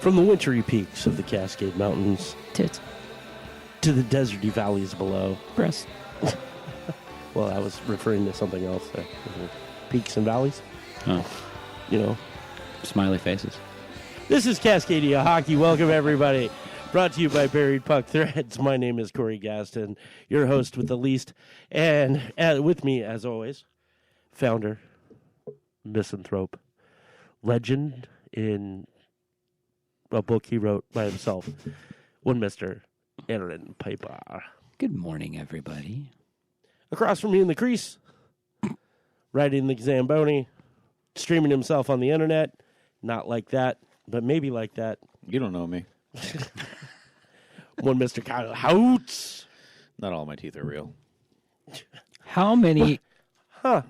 From the wintry peaks of the Cascade Mountains Tits. to the deserty valleys below. Breast. Well, I was referring to something else there. Peaks and valleys, Oh, you know. smiley faces. This is Cascadia Hockey. Welcome, everybody. Brought to you by Buried Puck Threads. My name is Corey Gaston, your host with the least. And with me, as always, founder, misanthrope, legend in a book he wrote by himself, one Mr. Aaron Piper. Good morning, everybody. Across from me in the crease, riding the Zamboni, streaming himself on the internet. Not like that, but maybe like that. You don't know me. One Mr. Kyle Houts. Not all my teeth are real. How many? Huh.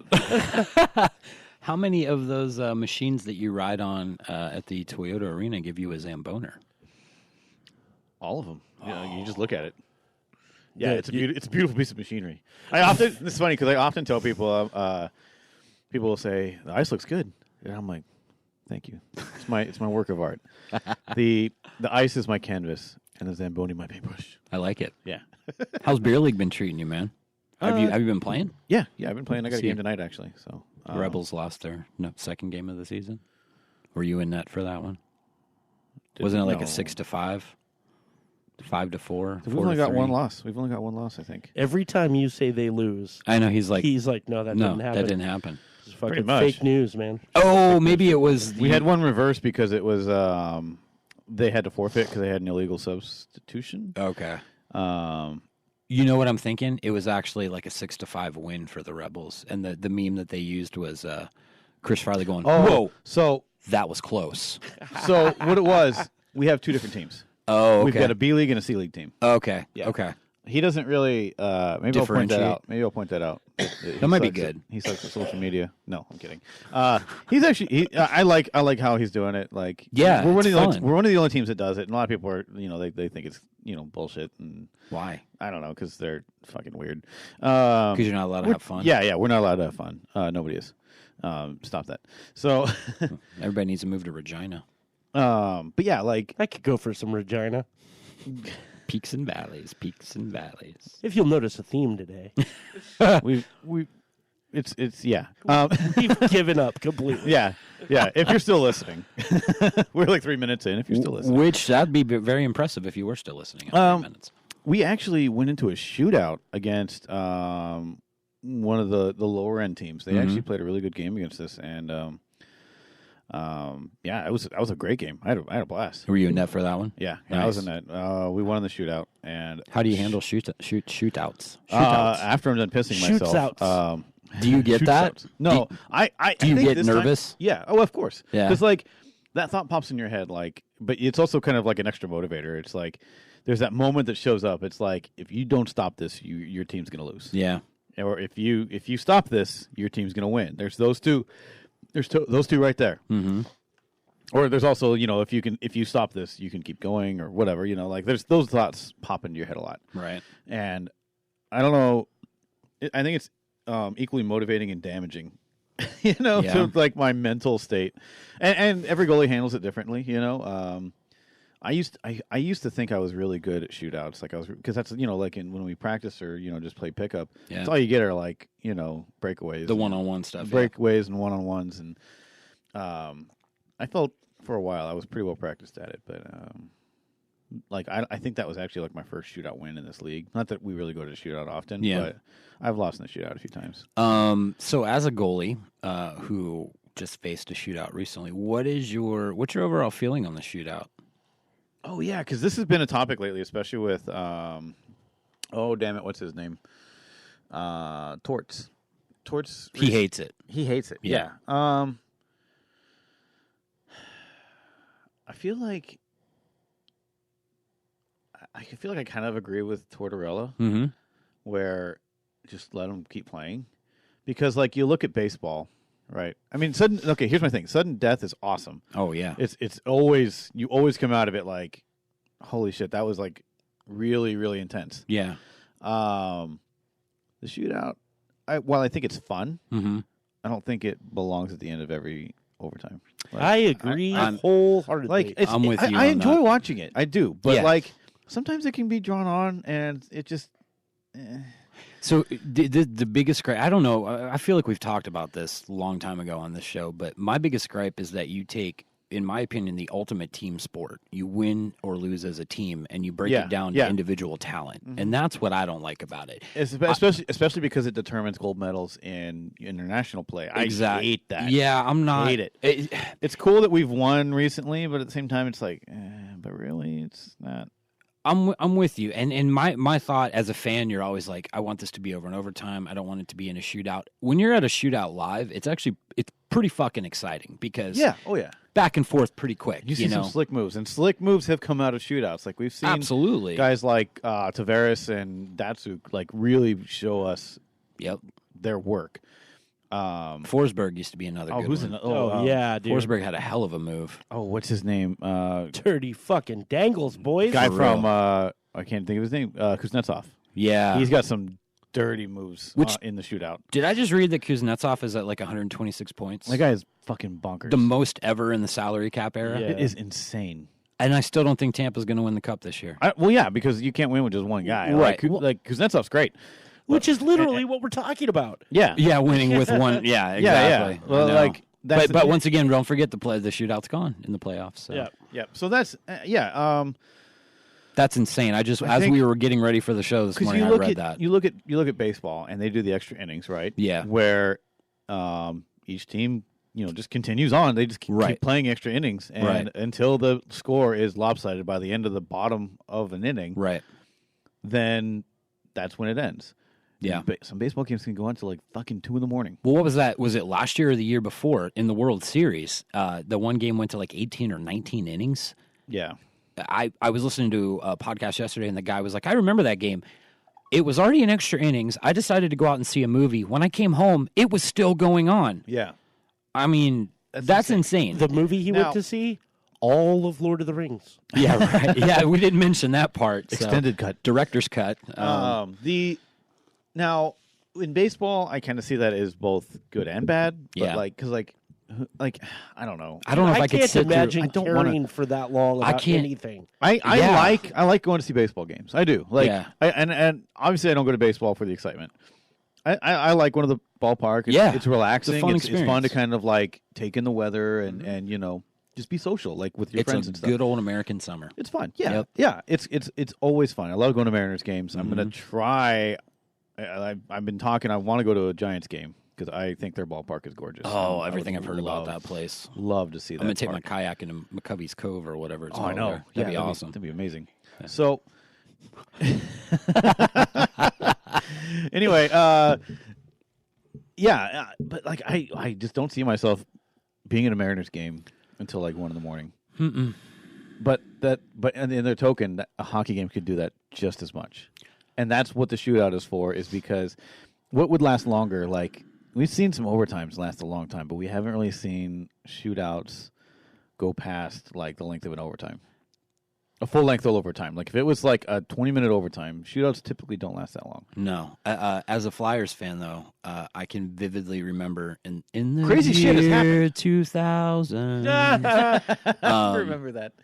How many of those machines that you ride on at the Toyota Arena give you a Zamboner? All of them. Yeah, you just look at it. Yeah, Yeah, it's a beautiful piece of machinery. It's funny because I often tell people, people will say the ice looks good, and I'm like, thank you. It's my work of art. The ice is my canvas, and the Zamboni my paintbrush. I like it. Yeah. How's Beer League been treating you, man? Have you been playing? Yeah. I've been playing. I got a See. game tonight actually. So The Rebels lost their second game of the season. Were you in net for that one? Wasn't it like a 6-5, 5-4? We've only got one loss. I think. Every time you say they lose, I know he's like, no, that didn't happen. that didn't happen. It's fucking Pretty much. fake news, man. Oh, maybe it was. We had one reverse because it was they had to forfeit because they had an illegal substitution. Okay. Um, You know what I'm thinking? It was actually like a 6-5 win for the Rebels, and the meme that they used was Chris Farley going, "Whoa, So that was close." what it was, we have two different teams. Oh, okay. We've got a B League and a C League team. Okay. Yeah. Okay. He doesn't really. Maybe I'll point that out. That might be good. He sucks at social media. No, I'm kidding. He's actually. I like how he's doing it. Like, Yeah, we're it's fun. we're one of the only teams that does it. And a lot of people are, they think it's bullshit, and Why? I don't know because they're fucking weird. Because you're not allowed to have fun. Yeah, we're not allowed to have fun. Nobody is. Stop that. So, Everybody needs to move to Regina. but yeah, like I could go for some Regina. Peaks and valleys. Peaks and valleys. If you'll notice a theme today, it's yeah. we've given up completely. Yeah. If you're still listening, we're like 3 minutes in. If you're still listening, Which that'd be very impressive if you were still listening. At 3 minutes. we actually went into a shootout against one of the lower end teams. They actually played a really good game against us, and yeah, that was a great game. I had a blast. Were you in net for that one? Yeah, Nice. I was in that. We won in the shootout, and How do you handle shootouts? after I'm done pissing Shoots myself, outs. Do you get shoots that? outs. No, I do you think get this time- nervous? Yeah. Oh, of course. Yeah. Because like that thought pops in your head, like, but it's also kind of like an extra motivator. It's like there's that moment that shows up. It's like if you don't stop this, your team's gonna lose. Yeah. Or if you stop this, your team's gonna win. There's those two. Those two right there. Mm-hmm. Or there's also, if you stop this, you can keep going or whatever. Like there's those thoughts pop into your head a lot. Right. And I don't know. I think it's equally motivating and damaging, Yeah. to like my mental state. And every goalie handles it differently. I used to think I was really good at shootouts, like because that's like when we practice or just play pickup. Yeah. That's all you get are like breakaways, The one-on-one stuff. breakaways and one-on-ones, and I felt for a while I was pretty well practiced at it, but like I think that was actually like my first shootout win in this league. Not that we really go to the shootout often, Yeah. but I've lost in the shootout a few times. So as a goalie who just faced a shootout recently, what's your overall feeling on the shootout? Oh yeah, because this has been a topic lately, especially with oh damn it, what's his name? Torts. He hates it. He hates it. Yeah. I feel like I kind of agree with Tortorella, Mm-hmm. where just let him keep playing, because like you look at baseball, right? I mean, here's my thing: sudden death is awesome. Oh yeah. It's always you always come out of it like, holy shit, that was like really really intense. Yeah. The shootout, while I think it's fun, Mm-hmm. I don't think it belongs at the end of every overtime. I agree I'm- wholeheartedly. Like I'm with you I on enjoy that. watching it. I do, but Yeah. like sometimes it can be drawn on, and it just. So the biggest gripe, I don't know. I feel like we've talked about this a long time ago on this show, but my biggest gripe is that you take, in my opinion, the ultimate team sport. You win or lose as a team, and you break it down to individual talent, and that's what I don't like about it. Especially because it determines gold medals in international play. I hate that. Yeah, I'm not. Hate it. It's cool that we've won recently, but at the same time, it's like, but really, it's not. I'm with you, and my thought as a fan, you're always like, I want this to be over and overtime. I don't want it to be in a shootout. When you're at a shootout live, it's pretty fucking exciting because back and forth pretty quick. You see some slick moves, and slick moves have come out of shootouts. Like we've seen, absolutely, guys like Tavares and Datsuk like really show us their work. Forsberg used to be another good one. Yeah, dude. Forsberg had a hell of a move. Oh, what's his name? Dirty fucking dangles, boys. Guy For from real. I can't think of his name. Kuznetsov. Yeah, He's got some dirty moves in the shootout. Did I just read that Kuznetsov is at like 126 points? That guy is fucking bonkers. The most ever in the salary cap era. Yeah. It is insane. And I still don't think Tampa's going to win the cup this year. Well, yeah, because you can't win with just one guy. Right. Like Kuznetsov's great. Which is literally what we're talking about. Yeah. Yeah, winning with one. Yeah, exactly. Yeah. Well, I know. like that's but once again, don't forget the shootout's gone in the playoffs. So. Yeah. So that's That's insane. As we were getting ready for the show this morning, I read that. You look at baseball, and they do the extra innings, right? Yeah. Where each team, just continues on. They just keep playing extra innings, and until the score is lopsided by the end of the bottom of an inning, Right. then that's when it ends. Yeah. Some baseball games can go on to like fucking 2 a.m. Well, what was that? Was it last year or the year before in the World Series? The one game went to like 18 or 19 innings. Yeah. I was listening to a podcast yesterday, and the guy was like, I remember that game. It was already in extra innings. I decided to go out and see a movie. When I came home, it was still going on. Yeah. I mean, that's insane. The movie he went to see, all of Lord of the Rings. Yeah, right. Yeah, we didn't mention that part. So. Extended cut. Director's cut. Now in baseball, I kind of see that as both good and bad. But because I don't know. I don't know if I could can't sit imagine I don't caring for that long about anything. I like going to see baseball games. I do. And obviously I don't go to baseball for the excitement. I like going to the ballpark. It's relaxing. It's a fun it's fun to kind of like take in the weather and just be social, like with your friends and stuff. It's a good old American summer. It's fun. Yeah. Yeah. It's always fun. I love going to Mariners games. I'm going to try. I've been talking. I want to go to a Giants game because I think their ballpark is gorgeous. Oh, everything I've heard about that place. Love to see that. I'm going to take my kayak into McCovey's Cove or whatever it's called. I know. There. That'd be awesome. That'd be amazing. Yeah. So, anyway, but like I just don't see myself being in a Mariners game until like 1 a.m. Mm-mm. But in their token, a hockey game could do that just as much, and that's what the shootout is for. Is because what would last longer? Like we've seen some overtimes last a long time, but we haven't really seen shootouts go past like the length of an overtime. A full length overtime. Like if it was like a 20-minute overtime, shootouts typically don't last that long. No. As a Flyers fan, though, I can vividly remember in the crazy year shit has happened. 2000. I remember that.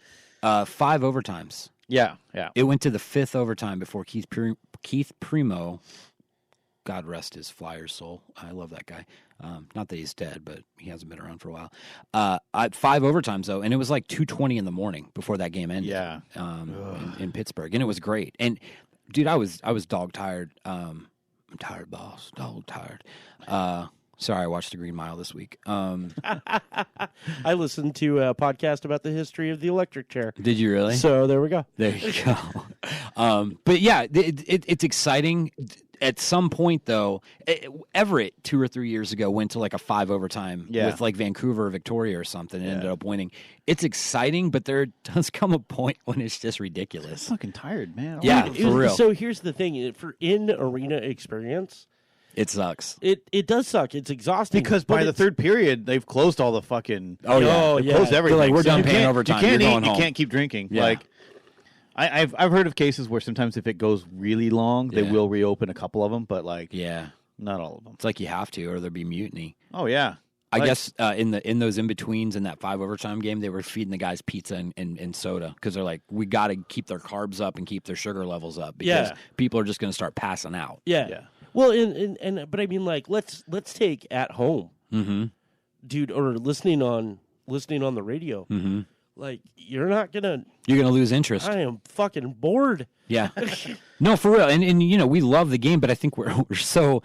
5 overtimes. Yeah. It went to the 5th overtime before Keith Primo, God rest his Flyers soul. I love that guy. Not that he's dead, but he hasn't been around for a while. 5 overtimes, though, and it was like 2:20 in the morning before that game ended. Yeah. In Pittsburgh, and it was great. And dude, I was dog tired. I'm tired, boss. Dog tired. Sorry, I watched The Green Mile this week. I listened to a podcast about the history of the electric chair. Did you really? So there we go. There you go. But yeah, it's exciting. At some point, though, Everett 2 or 3 years ago went to like a 5 overtime with like Vancouver or Victoria or something and ended up winning. It's exciting, but there does come a point when it's just ridiculous. I'm fucking tired, man. Yeah, for real. So here's the thing. For in-arena experience, it sucks. It does suck. It's exhausting. Because by the third period, they've closed all the fucking... They've closed everything. They're like, we're So done paying overtime. You can't You're eat, going home. You can't keep drinking. Yeah. Like, I've heard of cases where sometimes if it goes really long, they will reopen a couple of them, but like, not all of them. It's like you have to, or there'll be mutiny. Oh yeah, I guess in those in betweens in that 5 overtime game, they were feeding the guys pizza and soda because they're like, we got to keep their carbs up and keep their sugar levels up because people are just going to start passing out. Yeah. Well, but I mean, like, let's take at home, dude, or listening on the radio. Like, you're gonna lose interest. I am fucking bored. Yeah. No, for real. And you know, we love the game, but I think we're so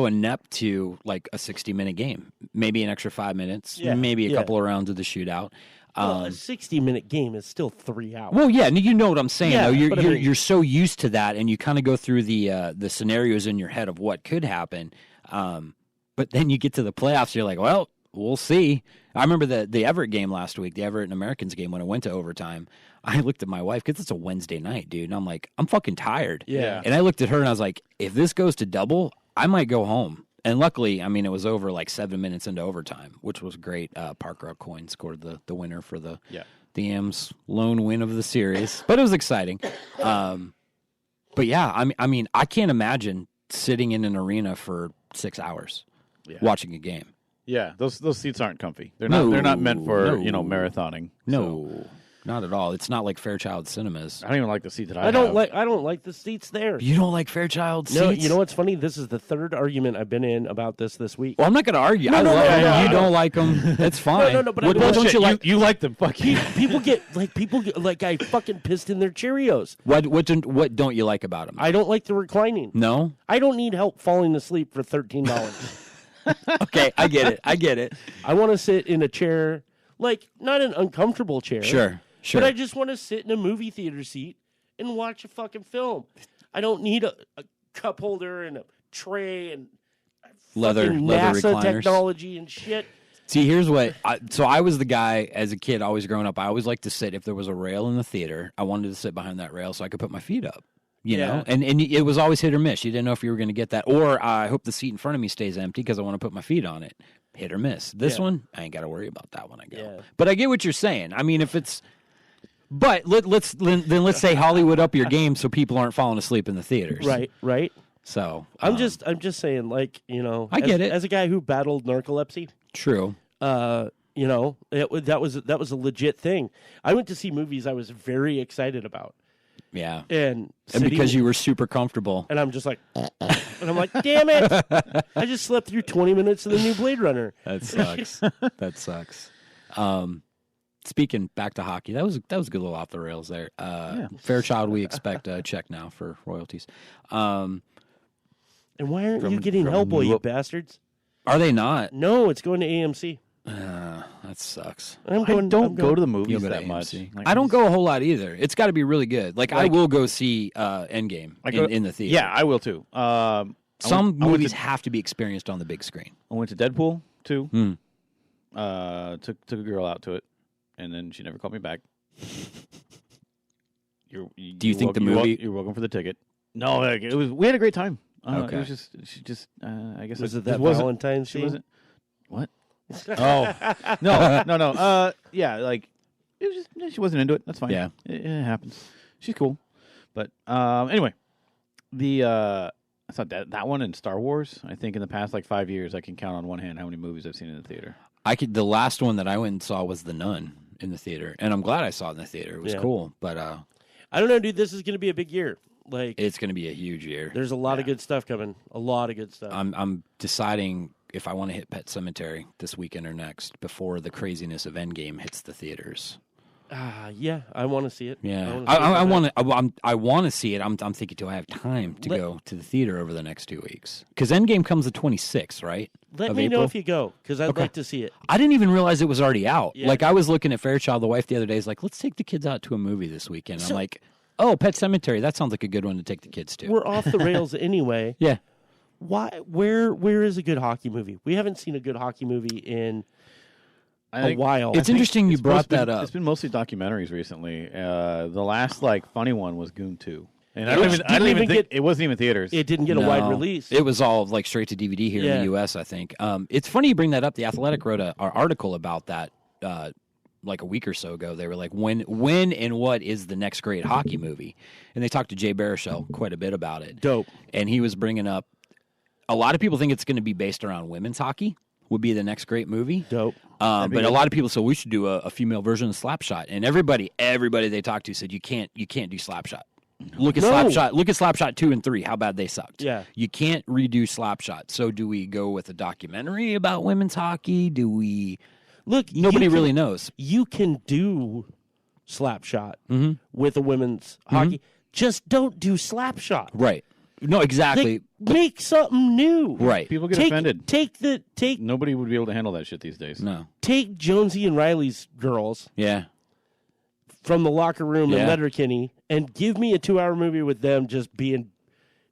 inept to like a 60-minute game. Maybe an extra 5 minutes, maybe a couple of rounds of the shootout. Well, a 60-minute game is still 3 hours. Well, yeah, and you know what I'm saying. Yeah, though. You're so used to that, and you kind of go through the scenarios in your head of what could happen. But then you get to the playoffs, you're like, well, we'll see. I remember the Everett game last week, the Everett and Americans game when it went to overtime. I looked at my wife because it's a Wednesday night, dude, and I'm like, I'm fucking tired. Yeah. And I looked at her and I was like, if this goes to double, I might go home. And luckily, I mean, it was over like 7 minutes into overtime, which was great. Parker Coyne scored the winner for the M's lone win of the series, but it was exciting. But yeah, I mean, I can't imagine sitting in an arena for 6 hours watching a game. Yeah, those seats aren't comfy. They're not meant for marathoning. No, so. not at all. It's not like Fairchild Cinemas. I don't even like the seat that I don't have. I don't like the seats there. You don't like Fairchild seats? No, you know what's funny? This is the third argument I've been in about this week. Well, I'm not going to argue. I love them. You don't like them. That's fine. No, but what don't you like? You like them. Fuck you. People get like I fucking pissed in their Cheerios. What don't you like about them? I don't like the reclining. No? I don't need help falling asleep for $13. Okay, I get it. I want to sit in a chair, like not an uncomfortable chair. Sure. But I just want to sit in a movie theater seat and watch a fucking film. I don't need a cup holder and a tray and leather NASA recliners. technology and shit. See, here's what. So I was the guy as a kid, always growing up. I always liked to sit if there was a rail in the theater. I wanted to sit behind that rail so I could put my feet up. You know, and it was always hit or miss. You didn't know if you were going to get that, or I hope the seat in front of me stays empty because I want to put my feet on it. Hit or miss. This one, I ain't got to worry about that when I go. Yeah. But I get what you're saying. I mean, if it's, but let's say Hollywood up your game so people aren't falling asleep in the theaters. Right. So I'm just saying, like, you know, I get it as a guy who battled narcolepsy. True. You know, that was a legit thing. I went to see movies I was very excited about. Yeah. And because you were super comfortable. And I'm just like, and I'm like, damn it. I just slept through 20 minutes of the new Blade Runner. That sucks. That sucks. Speaking back to hockey, that was a good little off the rails there. Fairchild, we expect a check now for royalties. And why aren't you getting Hellboy, you bastards? Are they not? No, it's going to AMC. That sucks. I don't go to the movies that much. Like, I don't go a whole lot either. It's got to be really good. Like I will go see Endgame in the theater. Yeah, I will too. Some movies have to be experienced on the big screen. I went to Deadpool 2. Took a girl out to it, and then she never called me back. Do you think the movie? You're welcome for the ticket. No, like, it was. We had a great time. Okay. It was just. She just. I guess was it that Valentine's scene? What? Oh no. Yeah, like it was just she wasn't into it. That's fine. Yeah, it happens. She's cool, but anyway, I saw that one in Star Wars. I think in the past like 5 years, I can count on one hand how many movies I've seen in the theater. The last one that I went and saw was The Nun in the theater, and I'm glad I saw it in the theater. It was cool, but I don't know, dude. This is going to be a big year. Like it's going to be a huge year. There's a lot of good stuff coming. A lot of good stuff. I'm deciding if I want to hit Pet Sematary this weekend or next before the craziness of Endgame hits the theaters. Yeah, I want to see it. Yeah, I want to see it. I'm thinking, do I have time to go to the theater over the next 2 weeks? Because Endgame comes the 26th, right? Let me know if you go, because I'd like to see it. I didn't even realize it was already out. Yeah. Like I was looking at Fairchild, the wife, the other day. Is like, let's take the kids out to a movie this weekend. I'm like, oh, Pet Sematary. That sounds like a good one to take the kids to. We're off the rails anyway. Yeah. Why? Where is a good hockey movie? We haven't seen a good hockey movie in a while. It's interesting you brought that up. It's been mostly documentaries recently. The last funny one was Goon 2. And I don't even think it wasn't even theaters. It didn't get a wide release. It was all like straight to DVD here in the U.S., I think. It's funny you bring that up. The Athletic wrote an article about that like a week or so ago. They were like, when and what is the next great hockey movie? And they talked to Jay Baruchel quite a bit about it. Dope. And he was bringing up, a lot of people think it's going to be based around women's hockey, would be the next great movie. Dope. But a lot of people said we should do a female version of Slapshot, and everybody they talked to said you can't do Slapshot. Look at Slapshot. Look at Slapshot 2 and 3. How bad they sucked. Yeah. You can't redo Slapshot. So do we go with a documentary about women's hockey? Do we? Look, Nobody really knows. You can do Slapshot with a women's hockey. Just don't do Slapshot. Right. No, exactly. Make something new. Right. People get offended. Take Nobody would be able to handle that shit these days. No. Take Jonesy and Riley's girls Yeah. from the locker room in Yeah. Letterkenny and give me a 2-hour movie with them just being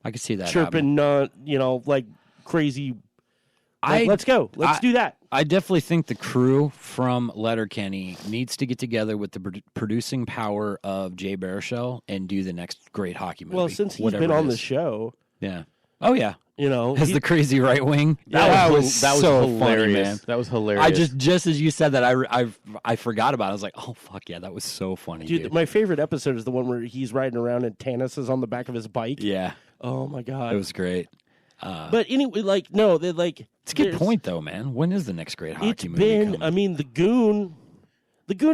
I could see that chirping, like crazy. happening. Let's go. Let's do that. I definitely think the crew from Letterkenny needs to get together with the producing power of Jay Baruchel and do the next great hockey movie. Well, since he's whatever been it on the is. show, Yeah. Oh, yeah. he's the crazy right wing. That was so hilarious. funny, man. That was hilarious. I just as you said that, I forgot about it. I was like, oh, fuck yeah, that was so funny, dude. my favorite episode is the one where he's riding around and Tanis is on the back of his bike. Yeah. Oh my god, It was great. But anyway, It's a good point, though, man. When is the next great hockey It's movie been. coming? I mean, the Goon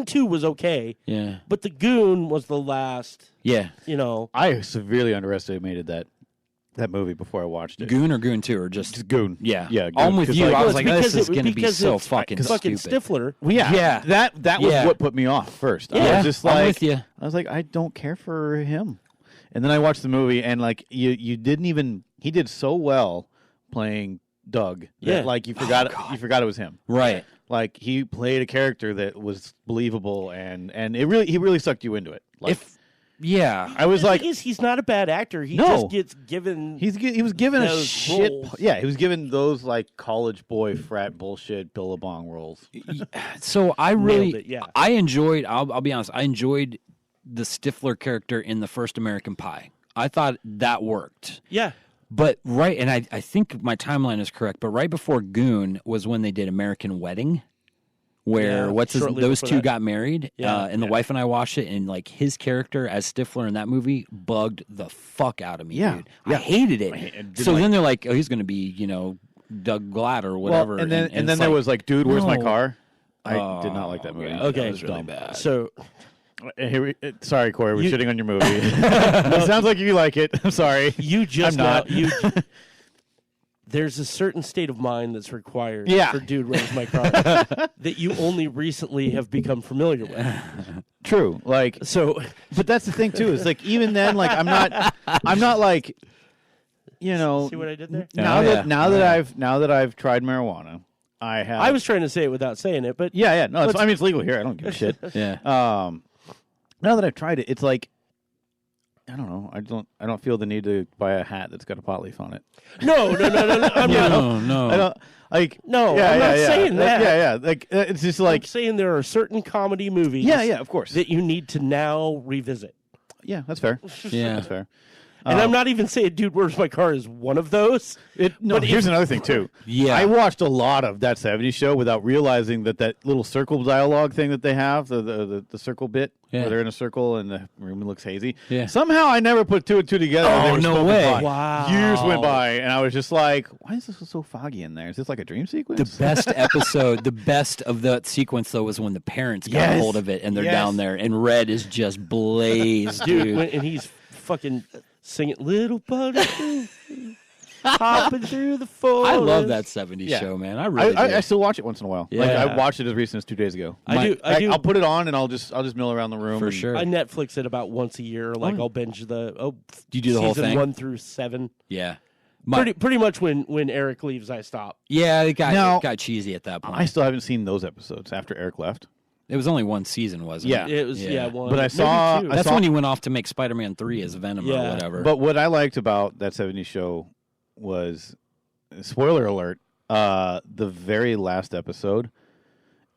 2 was okay, Yeah. but the Goon was the last. Yeah. I severely underestimated that movie before I watched it. Goon or Goon 2 or just Goon. Yeah. Yeah, Goon, I'm with 'cause, you. like- I Well, was like, this is going to be so it's fucking fucking stupid. Stifler. Well, yeah, Yeah. That was Yeah. what put me off first. I Yeah. was just like, I'm with you. I was like, I don't care for him. And then I watched the movie, and like you didn't even. He did so well playing Doug. That, Yeah. like you forgot it was him. Right. Like he played a character that was believable, and he really sucked you into it. Like, Yeah. I was The like, thing is, he's not a bad actor. He No. just gets given. he was given a those shit. roles. Yeah, he was given those like college boy frat bullshit Billabong roles. So I really, it, yeah. I enjoyed. I'll be honest. I enjoyed the Stifler character in the first American Pie. I thought that worked. Yeah. But and I think my timeline is correct. But right before Goon was when they did American Wedding, where Yeah, shortly those before two that. got married. Yeah, and the wife and I watched it, and like his character as Stifler in that movie bugged the fuck out of me, Yeah, dude. yeah. I hated it. didn't So like- then they're like, oh, he's going to be, Doug Glatt or whatever. Well, and then it's there like, was like, dude, where's my no. car? I did not like that movie. yeah. Okay. That was really bad. So Sorry, Corey, we're You- shitting on your movie. It sounds like you like it. I'm sorry. you just I'm not. There's a certain state of mind that's required Yeah. for Dude, Where's My Car that you only recently have become familiar with. True. Like, So, but that's the thing too. Is like even then, like I'm not like, see what I did there? now Oh, that I've tried marijuana, I have. I was trying to say it without saying it, but Yeah. No, I mean it's legal here. I don't give a shit. Yeah. Now that I've tried it, it's like. I don't know. I don't feel the need to buy a hat that's got a pot leaf on it. no. I'm not. No. I don't like. No, yeah, I'm yeah, not yeah. saying that. Yeah. Like it's just I'm like. saying there are certain comedy movies Yeah. Of course. that you need to now revisit. Yeah, that's fair. Yeah. That's fair. And I'm not even saying Dude, Where's My Car is one of those. No, But here's another thing too. Yeah. I watched a lot of that '70s show without realizing that little circle dialogue thing that they have, the circle bit, Yeah. where they're in a circle and the room looks hazy. Yeah. Somehow I never put two and two together. Oh, They were no smoking way. pot. Wow. Years went by, and I was just like, "Why is this so foggy in there? Is this like a dream sequence?" The best episode, the best of that sequence, though, was when the parents got Yes. hold of it and they're Yes. down there, and Red is just blazed, dude. And he's fucking singing Little Buddy hopping through the forest. I love that '70s Yeah. show, man. I really I do. still watch it once in a while. Like, Yeah. I watched it as recent as 2 days ago. I do. I'll put it on and I'll just mill around the room For and- sure. I Netflix it about once a year. Like Oh. I'll binge the Do you do the whole season thing? 1 through 7. Yeah. Pretty much when Eric leaves, I stop. Yeah, it Now- got cheesy at that point. I still haven't seen those episodes after Eric left. It was only one season, wasn't Yeah. it? It was Yeah. one. But I maybe saw- two. I That's saw- when he went off to make Spider-Man 3 as Venom or Yeah. whatever. But what I liked about that '70s show was, spoiler alert, the very last episode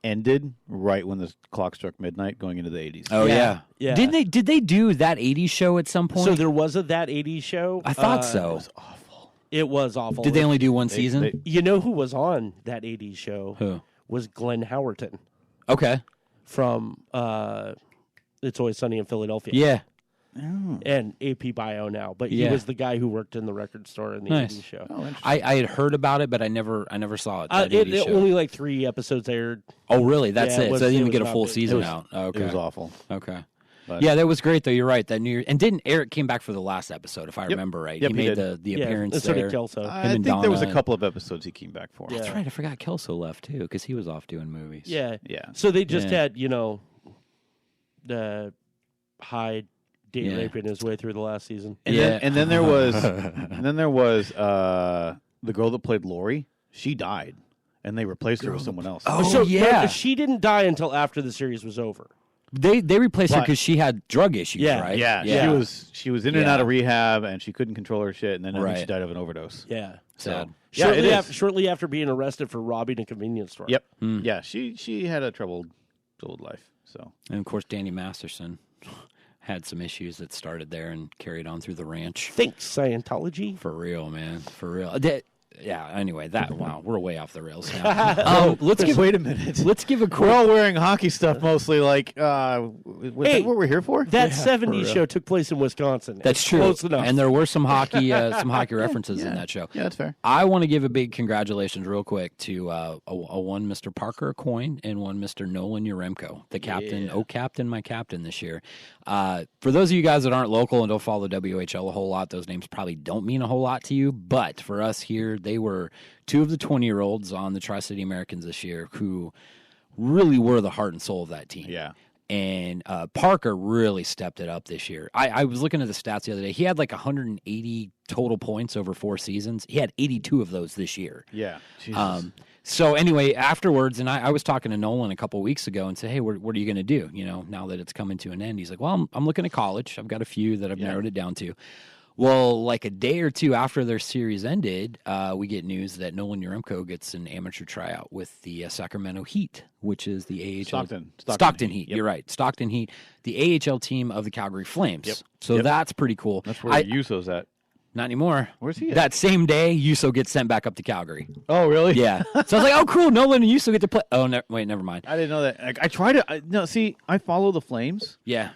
ended right when the clock struck midnight, going into the '80s. oh yeah. Yeah. Did they do that '80s show at some point? So there was a That 80s show. I thought so. It was awful. Did they only do one season? You know who was on That 80s show? Who? Was Glenn Howerton Okay. from It's Always Sunny in Philadelphia. Yeah. and AP Bio now. But he Yeah. was the guy who worked in the record store in the Nice. 80s show. Oh, interesting. I had heard about it, but I never saw it. That 80s show. Only like 3 episodes aired. Oh, really? That's Yeah, it. it was- So they didn't it even get a was full not big. season It was- out. Oh, okay. It was awful. Okay. But- Yeah, that was great though. You're right. That New Year and didn't Eric came back for the last episode, if I remember right. Yep, he he made did. the Yeah, appearance and so there. did Kelso. I and think there was a Donna. couple of episodes he came back for. Yeah. That's right. I forgot Kelso left too because he was off doing movies. Yeah. Yeah. So they just Yeah. had, the Hyde date raping his way through the last season. And Yeah. then there was the girl that played Lori. She died, and they replaced her with someone else. Oh, So yeah. but she didn't die until after the series was over. They replaced her But- because she had drug issues, Yeah. right? Yeah, she was in and Yeah. out of rehab, and she couldn't control her shit, and then I think Right. she died of an overdose. Yeah. Sad. Yeah, it is. Shortly after being arrested for robbing a convenience store. Yep. Yeah, she had a troubled life. So And of course, Danny Masterson had some issues that started there and carried on through the ranch. Thanks, Scientology. For real, man. For real. Yeah. Anyway, wow, we're way off the rails now. wait a minute. Let's give a We're quick. all wearing hockey stuff mostly. Like, was Hey, that what we're here for? That 70s show took place in Wisconsin. That's It's true. Close enough. And there were some hockey references in that show. Yeah, that's fair. I want to give a big congratulations real quick to a one Mr. Parker Coyne and one Mr. Nolan Yaremko, the captain, my captain this year. For those of you guys that aren't local and don't follow the WHL a whole lot, those names probably don't mean a whole lot to you. But for us here, they were 2 of the 20-year-olds on the Tri-City Americans this year who really were the heart and soul of that team. Yeah. And Parker really stepped it up this year. I was looking at the stats the other day. He had like 180 total points over 4 seasons. He had 82 of those this year. Yeah. Jesus. So anyway, afterwards, and I was talking to Nolan a couple weeks ago and said, hey, what are you going to do, now that it's coming to an end? He's like, well, I'm looking at college. I've got a few that I've narrowed it down to. Well, like a day or two after their series ended, we get news that Nolan Yaremko gets an amateur tryout with the Sacramento Heat, which is the AHL. Stockton Heat. Yep. You're right. Stockton Heat, the AHL team of the Calgary Flames. Yep. So that's pretty cool. That's where Yuso's at. Not anymore. Where's he at? That same day, Yuso gets sent back up to Calgary. Oh, really? Yeah. So I was like, oh, cool. Nolan and Yuso get to play. Oh, never mind. I didn't know that. I try to. I follow the Flames, Yeah.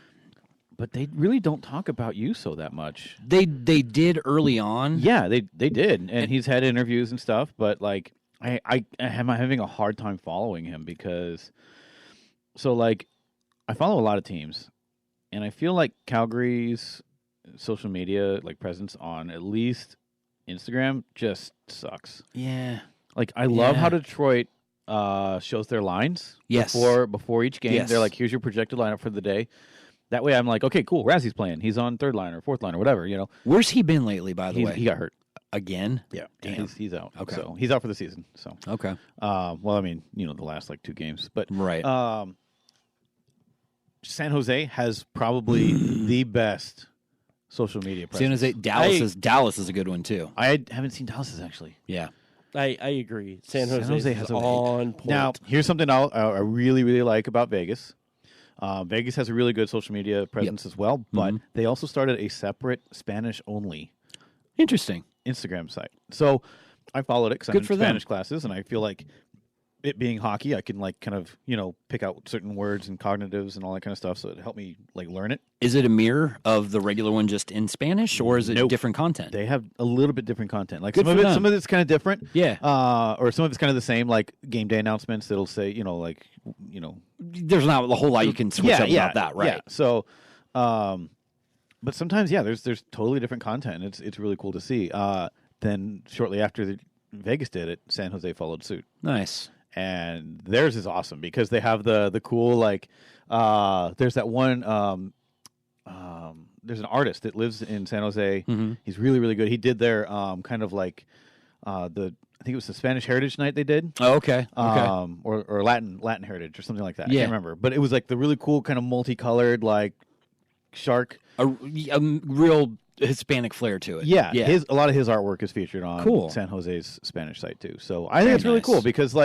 but they really don't talk about Yuso that much. They did early on. Yeah, they did, and he's had interviews and stuff. But like, I'm having a hard time following him because, I follow a lot of teams, and I feel like Calgary's social media presence on at least Instagram just sucks. Yeah. Like, I love Yeah. how Detroit shows their lines Yes. before each game. Yes. They're like, here's your projected lineup for the day. That way I'm like, okay, cool, Razzie's playing. He's on 3rd line or 4th line or whatever, Where's he been lately, by the way? He got hurt. Again? Yeah. Damn. He's out. Okay. So he's out for the season. So Okay. well, I mean, the last 2 games. But Right. San Jose has probably the best social media presence. San Jose, Dallas is a good one too. I haven't seen Dallas's actually. Yeah. I agree. San Jose has is a- on point. Now, here's something I really, really like about Vegas. Vegas has a really good social media presence as well, but they also started a separate Spanish-only Interesting. Instagram site. So I followed it because I'm Good in for them. Spanish classes, and I feel like it being hockey, I can kind of pick out certain words and cognitives and all that kind of stuff. So it helped me learn it. Is it a mirror of the regular one just in Spanish, or is it Nope. different content? They have a little bit different content. Like Good for them. some of it's kind of different. Yeah. Or some of it's kind of the same. Like game day announcements, it'll say There's not a whole lot you can switch up about that, right? Yeah. So, but sometimes, there's totally different content. And it's really cool to see. Then shortly after Vegas did it, San Jose followed suit, Nice. and theirs is awesome because they have the cool there's that one. There's an artist that lives in San Jose. Mhm. He's really, really good. He did their kind of I think it was the Spanish Heritage Night they did. Oh, okay. Okay. Or Latin Heritage or something like that. I Yeah. can't remember. But it was the really cool kind of multicolored shark. a real Hispanic flair to it. Yeah. Yeah. A lot of his artwork is featured on Cool. San Jose's Spanish site too. So I think Very it's really nice. cool because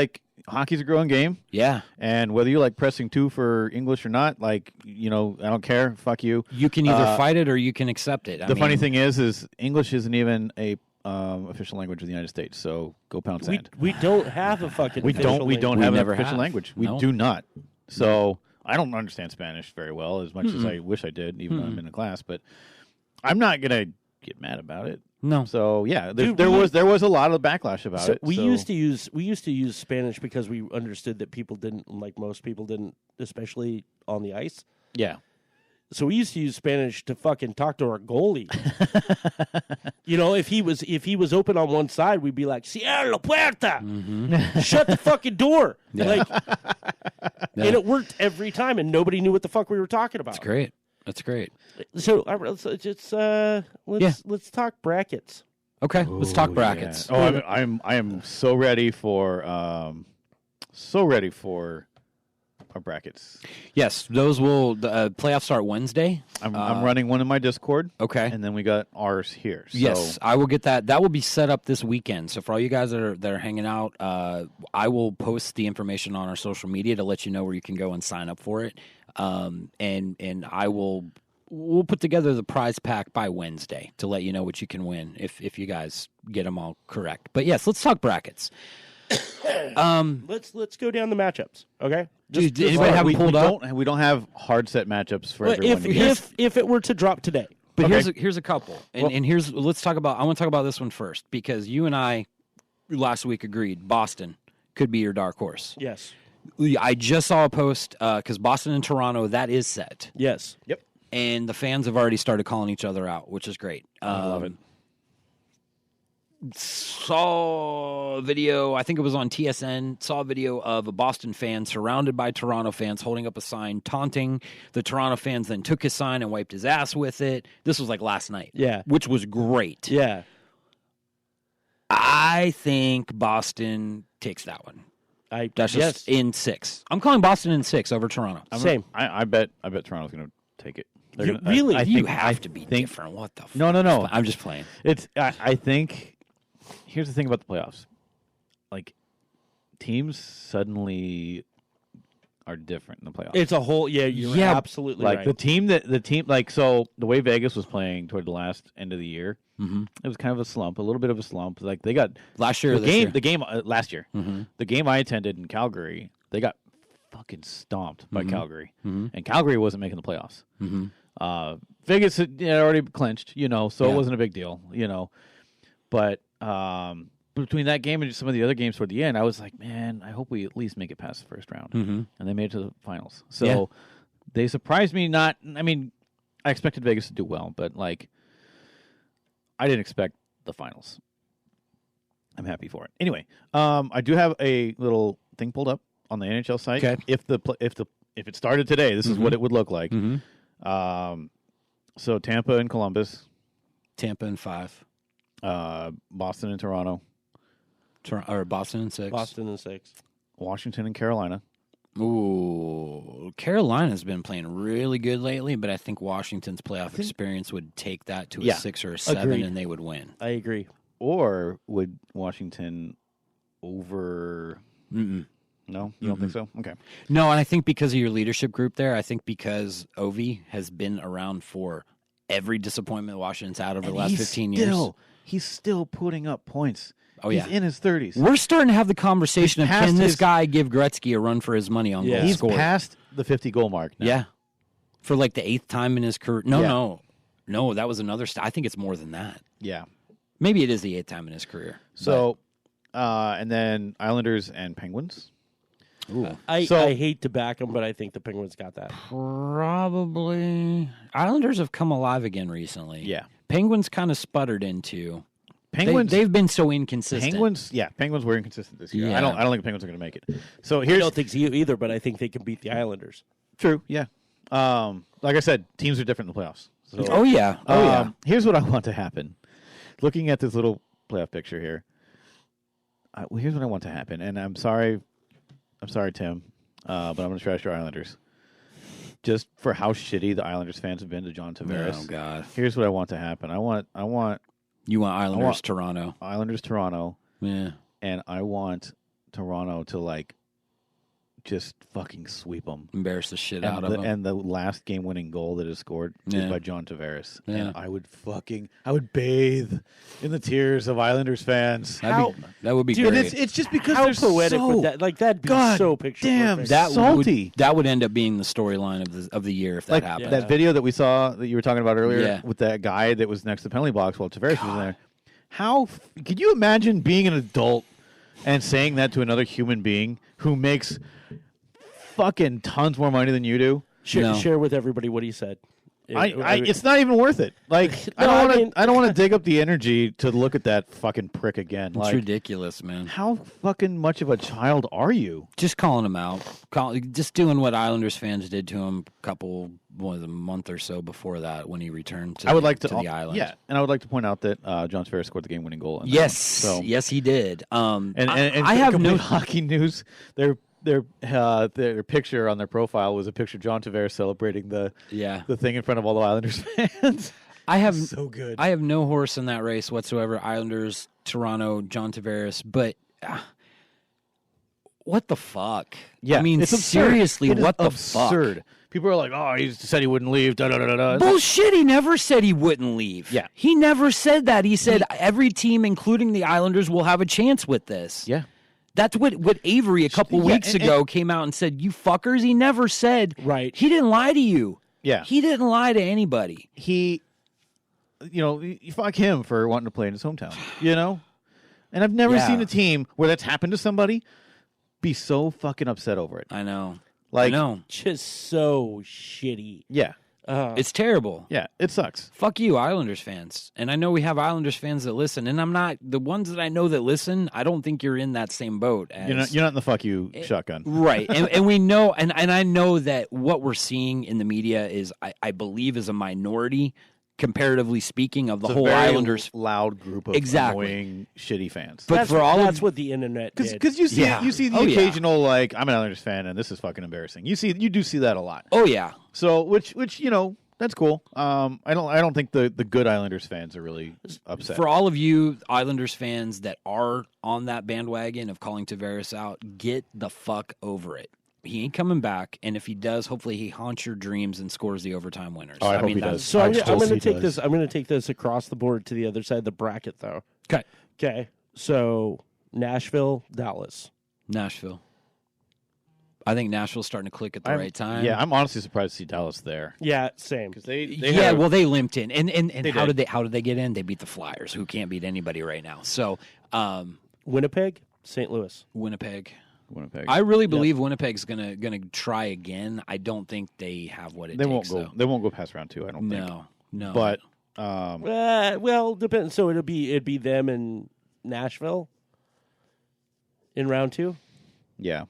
hockey's a growing game, Yeah. and whether you like pressing 2 for English or not, I don't care. Fuck you. You can either fight it or you can accept it. The funny thing is English isn't even a official language of the United States. So go pound sand. we don't have a fucking We official don't language. have an never official have. language. We No. do not. So I don't understand Spanish very well as much as I wish I did, even though I'm in a class. But I'm not gonna get mad about it. No. So yeah, there Dude, there was a lot of backlash about it. We used to use Spanish because we understood that people didn't, like most people didn't, especially on the ice. yeah. So we used to use Spanish to fucking talk to our goalie. If he was open on one side, we'd be like, "Cierra la puerta," shut the fucking door. Like, and it worked every time, and nobody knew what the fuck we were talking about. That's great. So let's talk brackets. Okay, let's talk brackets. Yeah. Oh, I am so ready for our brackets. Yes, those will. The playoffs start Wednesday. I'm running one in my Discord. Okay, and then we got ours here. So. Yes, I will get that. That will be set up this weekend. So for all you guys that are hanging out, I will post the information on our social media to let you know where you can go and sign up for it. And we'll put together the prize pack by Wednesday to let you know what you can win if you guys get them all correct. But yes, let's talk brackets. Let's go down the matchups. Okay. Did anybody have pulled up? We don't have hard set matchups for everyone. If it were to drop today. But okay. here's a couple, and here's let's talk about. I want to talk about this one first because you and I last week agreed Boston could be your dark horse. Yes. I just saw a post because Boston and Toronto, that is set. Yes. Yep. And the fans have already started calling each other out, which is great. I love it. Saw a video, I think it was on TSN, saw a video of a Boston fan surrounded by Toronto fans holding up a sign taunting the Toronto fans, then took his sign and wiped his ass with it. This was like last night. Yeah. Which was great. Yeah. I think Boston takes that one. That's just yes. in 6. I'm calling Boston in 6 over Toronto. Same. I bet Toronto's going to take it. Really? You have to be different. What the fuck? No. I'm just playing. I think here's the thing about the playoffs. Like, teams suddenly are different in the playoffs. It's a whole you're absolutely like right. the team so the way Vegas was playing toward the last end of the year, it was kind of a little bit of a slump. Like they got last year, the game last year. The game I attended in Calgary, they got fucking stomped by Calgary, and Calgary wasn't making the playoffs. Vegas had already clinched, so it wasn't a big deal, but between that game and some of the other games toward the end, I was like, man, I hope we at least make it past the first round. And they made it to the finals. So they surprised me. I expected Vegas to do well, but like, I didn't expect the finals. I'm happy for it. Anyway, I do have a little thing pulled up on the NHL site. Okay. If it started today, this is what it would look like. So Tampa and Columbus. Tampa in 5. Boston and Toronto. Or Boston in 6. Boston in 6. Washington and Carolina. Ooh, Carolina's been playing really good lately, but I think Washington's playoff experience would take that to a 6 or a 7, Agreed. and they would win. I agree. Or would Washington over... No? You don't think so? Okay. No, and I think because of your leadership group there, I think because Ovi has been around for every disappointment Washington's had over the last 15 years. He's still putting up points. Oh, He's in his 30s. We're starting to have the conversation of can this guy give Gretzky a run for his money on goals He's scored? past the 50-goal mark now. Yeah. For like the 8th time in his career. No, that was another I think it's more than that. Yeah. Maybe it is the 8th time in his career. So, and then Islanders and Penguins. Ooh. I hate to back them, but I think the Penguins got that. Probably. Islanders have come alive again recently. Yeah. Penguins kind of sputtered into. Penguins. They've been so inconsistent. Penguins were inconsistent this year. Yeah. I don't think the Penguins are going to make it. So I here's don't think so either, but I think they can beat the Islanders. true. Yeah. Like I said, teams are different in the playoffs. So, Oh yeah. Here's what I want to happen. Looking at this little playoff picture here. Here's what I want to happen, and I'm sorry, Tim, but I'm going to trash your Islanders. Just for how shitty the Islanders fans have been to John Tavares. Oh God. Here's what I want to happen. I want You want Islanders, Toronto. Islanders Toronto, Yeah. and I want Toronto to like just fucking sweep them. Embarrass the shit out of them. And the last game-winning goal that is scored is by John Tavares. Yeah. And I would bathe in the tears of Islanders fans. That would be Dude, great. It's just because How they're poetic so would that? Like that'd be God so picture damn perfect. that salty. that would end up being the storyline of the year if that happened. That video that we saw that you were talking about earlier Yeah. with that guy that was next to the penalty box while Tavares was in there. Could you imagine being an adult and saying that to another human being who makes fucking tons more money than you do? Share with everybody what he said. It's not even worth it. Like I don't want to dig up the energy to look at that fucking prick again. It's Like, ridiculous, man. how fucking much of a child are you? Just calling him out, just doing what Islanders fans did to him a month or so before that when he returned to the Islanders. Yeah, and I would like to point out that John Tavares scored the game-winning goal. In Yes, so, yes, he did. and I have complete no hockey news. Their picture on their profile was a picture of John Tavares celebrating the thing in front of all the Islanders fans. I have so good. I have no horse in that race whatsoever. Islanders, Toronto, John Tavares, but what the fuck? Yeah, I mean, it's seriously, absurd. what the absurd. fuck? People are like, "Oh, he said he wouldn't leave." Da da da da da. Bullshit! He never said he wouldn't leave. Yeah. He never said that. He said every team, including the Islanders, will have a chance with this. Yeah. That's what Avery a couple weeks ago came out and said, you fuckers. He never said, right. He didn't lie to you. Yeah. He didn't lie to anybody. You fuck him for wanting to play in his hometown, And I've never seen a team where that's happened to somebody be so fucking upset over it. I know. Like, I know. Just so shitty. Yeah. It's terrible. Yeah, it sucks. Fuck you, Islanders fans. And I know we have Islanders fans that listen, and I'm not the ones that I know that listen. I don't think you're in that same boat. As, You're not in the fuck you shotgun, right? And we know, and I know that what we're seeing in the media is, I believe, is a minority, comparatively speaking, of the whole Islanders loud group of annoying, shitty fans. But that's what the internet did. Because you see the occasional like, I'm an Islanders fan and this is fucking embarrassing. You do see that a lot. Oh yeah. So which that's cool. I don't think the good Islanders fans are really upset. For all of you Islanders fans that are on that bandwagon of calling Tavares out, get the fuck over it. He ain't coming back, and if he does, hopefully he haunts your dreams and scores the overtime winners. Oh, I hope he does. So I'm going to take this. I'm going to take this across the board to the other side of the bracket, though. Okay. So Nashville, Dallas. Nashville. I think Nashville's starting to click at the right time. Yeah, I'm honestly surprised to see Dallas there. Yeah, same. Because they limped in, and how did they get in? They beat the Flyers, who can't beat anybody right now. So, Winnipeg, St. Louis, Winnipeg. I really believe Winnipeg's gonna try again. I don't think they have what it takes. They won't go past round 2. I don't think. No. But well, depends. So it'd be them and Nashville in round 2. Yeah.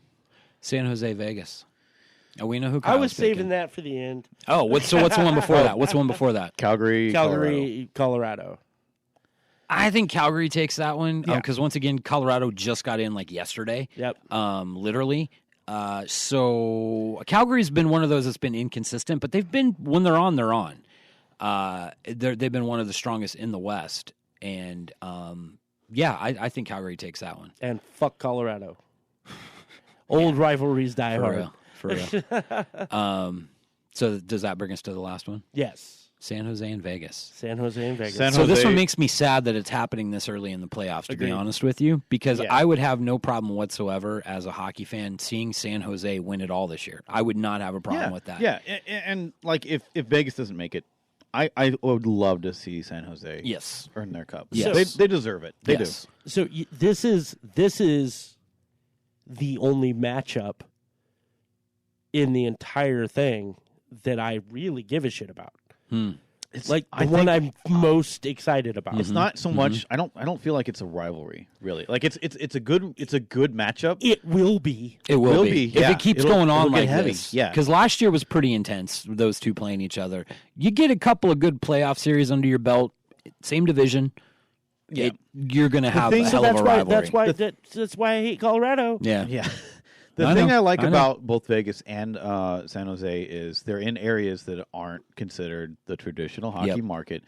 San Jose, Vegas. Oh, we know who. I was saving that for the end. Oh, what's the one before that? What's the one before that? Calgary, Colorado. I think Calgary takes that one because once again, Colorado just got in like yesterday. Yep. Literally. So Calgary's been one of those that's been inconsistent, but they've been when they're on, they're on. They've been one of the strongest in the West, and I think Calgary takes that one. And fuck Colorado. Old rivalries die hard. For real. So does that bring us to the last one? Yes. San Jose and Vegas. San Jose and Vegas. So this one makes me sad that it's happening this early in the playoffs, to be honest with you, because I would have no problem whatsoever as a hockey fan seeing San Jose win it all this year. I would not have a problem with that. Yeah, and like if Vegas doesn't make it, I would love to see San Jose earn their cup. Yes. They deserve it. They do. So this is the only matchup in the entire thing that I really give a shit about. It's like the one I'm most excited about. It's not so much. I don't feel like it's a rivalry, really. Like it's a good matchup. It will be. It will be. Yeah. If it keeps going on like heavy. this. Yeah. Because last year was pretty intense, those two playing each other. You get a couple of good playoff series under your belt, same division. Yeah. You're going to have a hell of a rivalry. That's why I hate Colorado. Yeah. The thing I like about both Vegas and San Jose is they're in areas that aren't considered the traditional hockey market,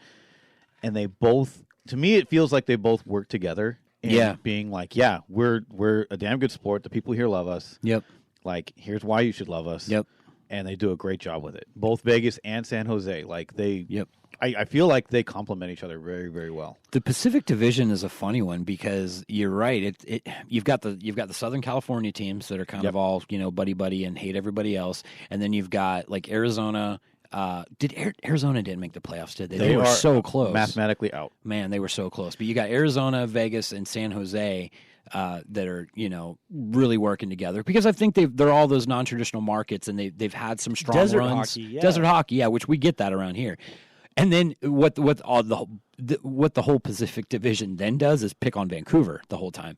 and they both, to me, it feels like they both work together. In being like, we're a damn good sport. The people here love us. Yep. like, here's why you should love us. Yep. And they do a great job with it. Both Vegas and San Jose. Like, they. Yep. I feel like they complement each other very, very well. The Pacific Division is a funny one because you're right. You've got the Southern California teams that are kind of all buddy and hate everybody else, and then you've got like Arizona. Arizona didn't make the playoffs? Did they? They were so close, mathematically out. Man, they were so close. But you got Arizona, Vegas, and San Jose that are really working together because I think they're all those non-traditional markets and they've had some strong desert runs. Hockey, yeah. Desert hockey, yeah, which we get that around here. And then what the whole Pacific Division then does is pick on Vancouver the whole time,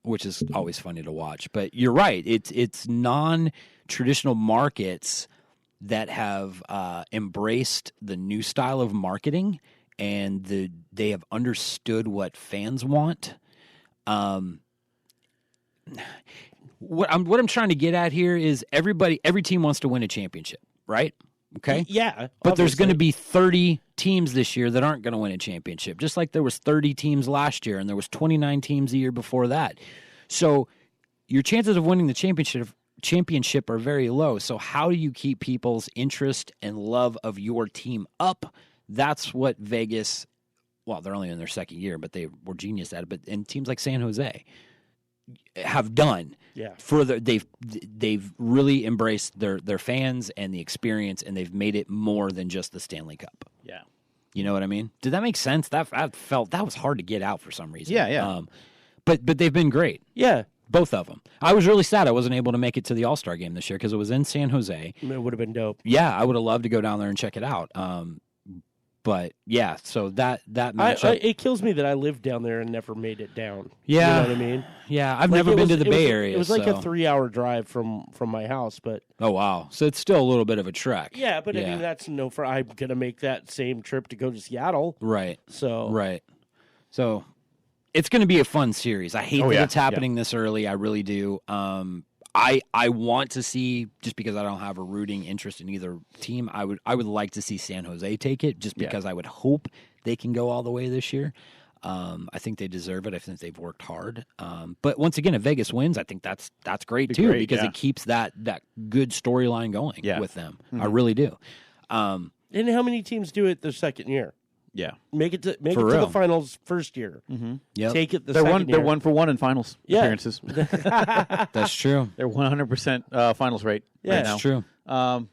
which is always funny to watch. But you're right; it's non-traditional markets that have embraced the new style of marketing, and they have understood what fans want. What I'm trying to get at here is every team wants to win a championship, right? Okay. Yeah. But there's going to be 30 teams this year that aren't going to win a championship, just like there was 30 teams last year and there was 29 teams the year before that. So your chances of winning the championship are very low. So how do you keep people's interest and love of your team up? That's what Vegas, well, they're only in their second year, but they were genius at it. But and teams like San Jose have done. Yeah. Further, they've really embraced their fans and the experience, and they've made it more than just the Stanley Cup. Yeah. You know what I mean? Did that make sense? That felt that was hard to get out for some reason. Yeah. But they've been great. Yeah. Both of them. I was really sad I wasn't able to make it to the All-Star game this year because it was in San Jose. It would have been dope. Yeah, I would have loved to go down there and check it out. But yeah, so that matchup. It kills me that I lived down there and never made it down. Yeah, you know what I mean. Yeah, I've never been to the Bay Area. It was like so. a 3-hour drive from my house, but oh wow, so it's still a little bit of a trek. Yeah, but I mean that's I'm gonna make that same trip to go to Seattle. Right. So it's going to be a fun series. I hate that it's happening this early. I really do. I want to see, just because I don't have a rooting interest in either team, I would like to see San Jose take it, just because I would hope they can go all the way this year. I think they deserve it. I think they've worked hard. But once again, if Vegas wins, I think that's great too, because it keeps that good storyline going with them. Mm-hmm. I really do. And how many teams do it their second year? Yeah, make it to the finals first year. Mm-hmm. Yep. Take it second year. They're 1-for-1 in finals appearances. That's true. They're 100% finals rate. Yeah, right that's now. true.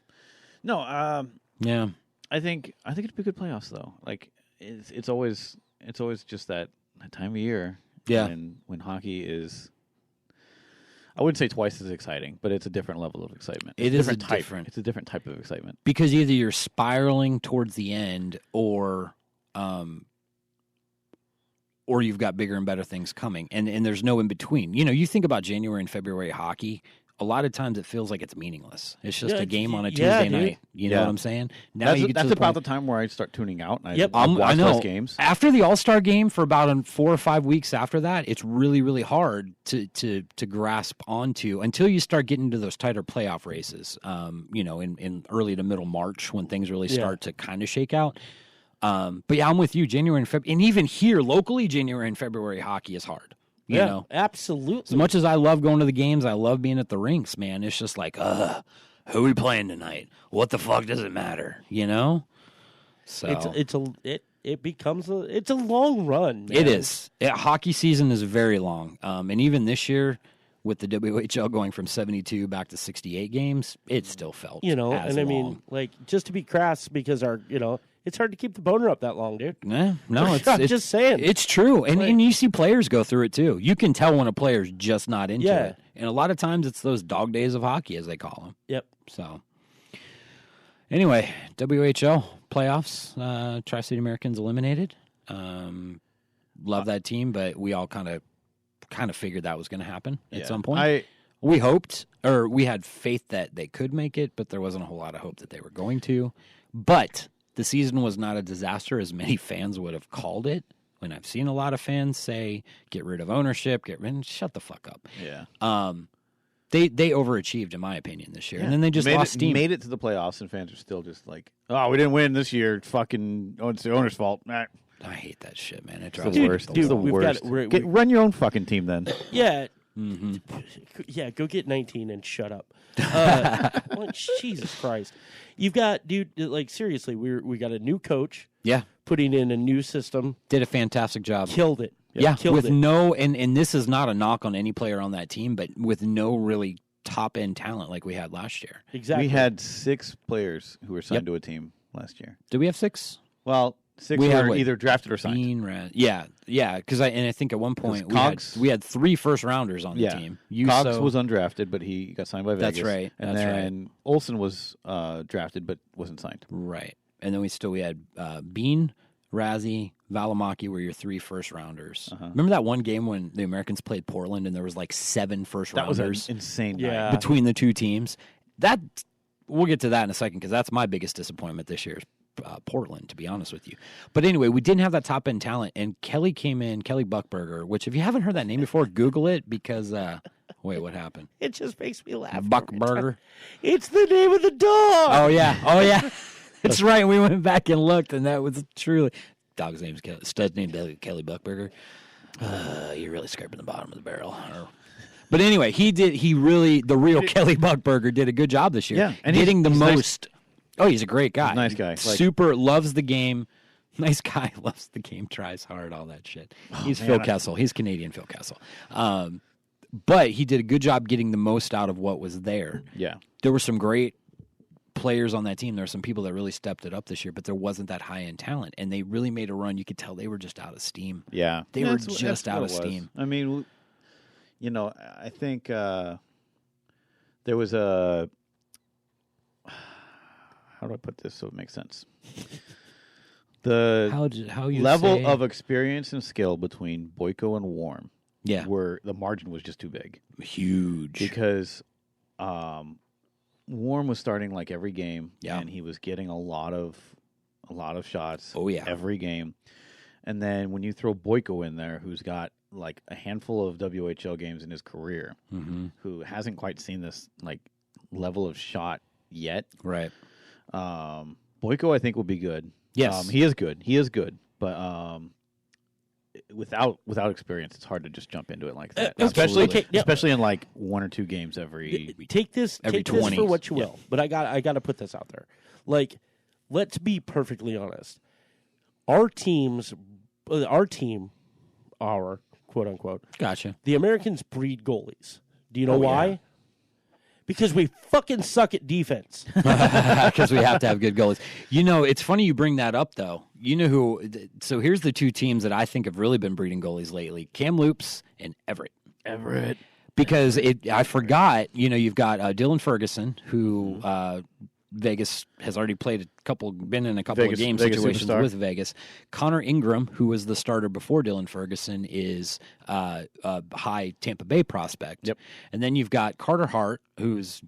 Yeah, I think it'd be good playoffs though. Like it's always just that time of year. Yeah, when hockey is. I wouldn't say twice as exciting, but it's a different level of excitement. It's a different type of excitement. Because either you're spiraling towards the end or you've got bigger and better things coming. And there's no in between. You think about January and February hockey, a lot of times it feels like it's meaningless. It's just a game on a Tuesday night. You know what I'm saying? Now that's about the time where I start tuning out. And yep. I watch those games. After the All-Star game, for about 4 or 5 weeks after that, it's really, really hard to grasp onto until you start getting into those tighter playoff races, in early to middle March when things really start to kind of shake out. But yeah, I'm with you. January and February, and even here locally, January and February hockey is hard. You know? Absolutely. As much as I love going to the games, I love being at the rinks, man. It's just like, who are we playing tonight? What the fuck does it matter? So it becomes a long run. Man. It is. Hockey season is very long, and even this year, with the WHL going from 72 back to 68 games, it still felt as I mean, long. like, just to be crass, because it's hard to keep the boner up that long, dude. No, it's just saying. It's true, and you see players go through it too. You can tell when a player's just not into it, and a lot of times it's those dog days of hockey, as they call them. Yep. So, anyway, WHL playoffs. Tri-City Americans eliminated. Love that team, but we all kind of figured that was going to happen at some point. We hoped, or we had faith that they could make it, but there wasn't a whole lot of hope that they were going to. But the season was not a disaster, as many fans would have called it. When I've seen a lot of fans say, "Get rid of ownership, shut the fuck up." Yeah. They overachieved, in my opinion, this year, and then they just lost steam. Made it to the playoffs, and fans are still just like, "Oh, we didn't win this year. It's the owner's fault." I hate that shit, man. It drives the worst. me It's the worst. Run your own fucking team then. Yeah, Yeah, go get 19 and shut up. Well, Jesus Christ. You've got, dude, like, seriously, we got a new coach Yeah. putting in a new system. Did a fantastic job. Killed it. Yeah, Killed with it. no, and this is not a knock on any player on that team, but with no really top-end talent like we had last year. Exactly. We had 6 players who were signed Yep. to a team last year. Did we have 6? Well, 6 We had were what? either drafted or signed. Yeah, because I think at one point Cox- we had 3 first-rounders on the team. Cox was undrafted, but he got signed by Vegas. That's right. And then Olsen was drafted, but wasn't signed. Right. And then we had Bean, Razzie, Valimaki were your 3 first-rounders. Remember that one game when the Americans played Portland and there was like 7 first-rounders? That was an insane Yeah. night. Between the two teams. That we'll get to that in a second because that's my biggest disappointment this year. Portland, to be honest with you. But anyway, we didn't have that top end talent, and Kelly came in, Kelly Buckberger, which if you haven't heard that name before, Google it because wait, what happened? It just makes me laugh. Buckberger. It's the name of the dog. Oh yeah. That's right. We went back and looked, and that was truly dog's name's Kelly. Stud's name Kelly Buckberger. You're really scraping the bottom of the barrel. But anyway, the real Kelly Buckberger did a good job this year. Yeah, and getting the he's most. Oh, he's a great guy. He's a nice guy. Super loves the game. Nice guy, loves the game, tries hard, all that shit. He's Phil Kessel. He's Canadian Phil Kessel. But he did a good job getting the most out of what was there. Yeah. There were some great players on that team. There were some people that really stepped it up this year, but there wasn't that high-end talent. And they really made a run. You could tell they were just out of steam. Yeah. They were just out of what it was. steam. I mean, I think there was a... How do I put this so it makes sense? The How you level say? of experience and skill between Boyko and Warm, Yeah, where the margin was just too big huge. because Warm was starting like every game, Yeah. and he was getting a lot of shots. Oh, yeah. every game. And then when you throw Boyko in there, who's got like a handful of WHL games in his career, who hasn't quite seen this like level of shot yet. Right. Boyko, I think, will be good. Yes. He is good. He is good, but without experience, it's hard to just jump into it like that. Absolutely. Especially in like 1 or 2 games every. Take this 20. for what you will, but I got to put this out there. Like, let's be perfectly honest. Our team, our quote unquote, Gotcha. the Americans breed goalies. Do you know Oh, why? yeah. Because we fucking suck at defense. Because we have to have good goalies. You know, it's funny you bring that up, though. You know who? So here's the 2 teams that I think have really been breeding goalies lately: Kamloops and Everett. Because I forgot. You know, you've got Dylan Ferguson, who Vegas has already been in a couple of game Vegas situations superstar. with Vegas. Connor Ingram, who was the starter before Dylan Ferguson, is a high Tampa Bay prospect. Yep. And then you've got Carter Hart, who's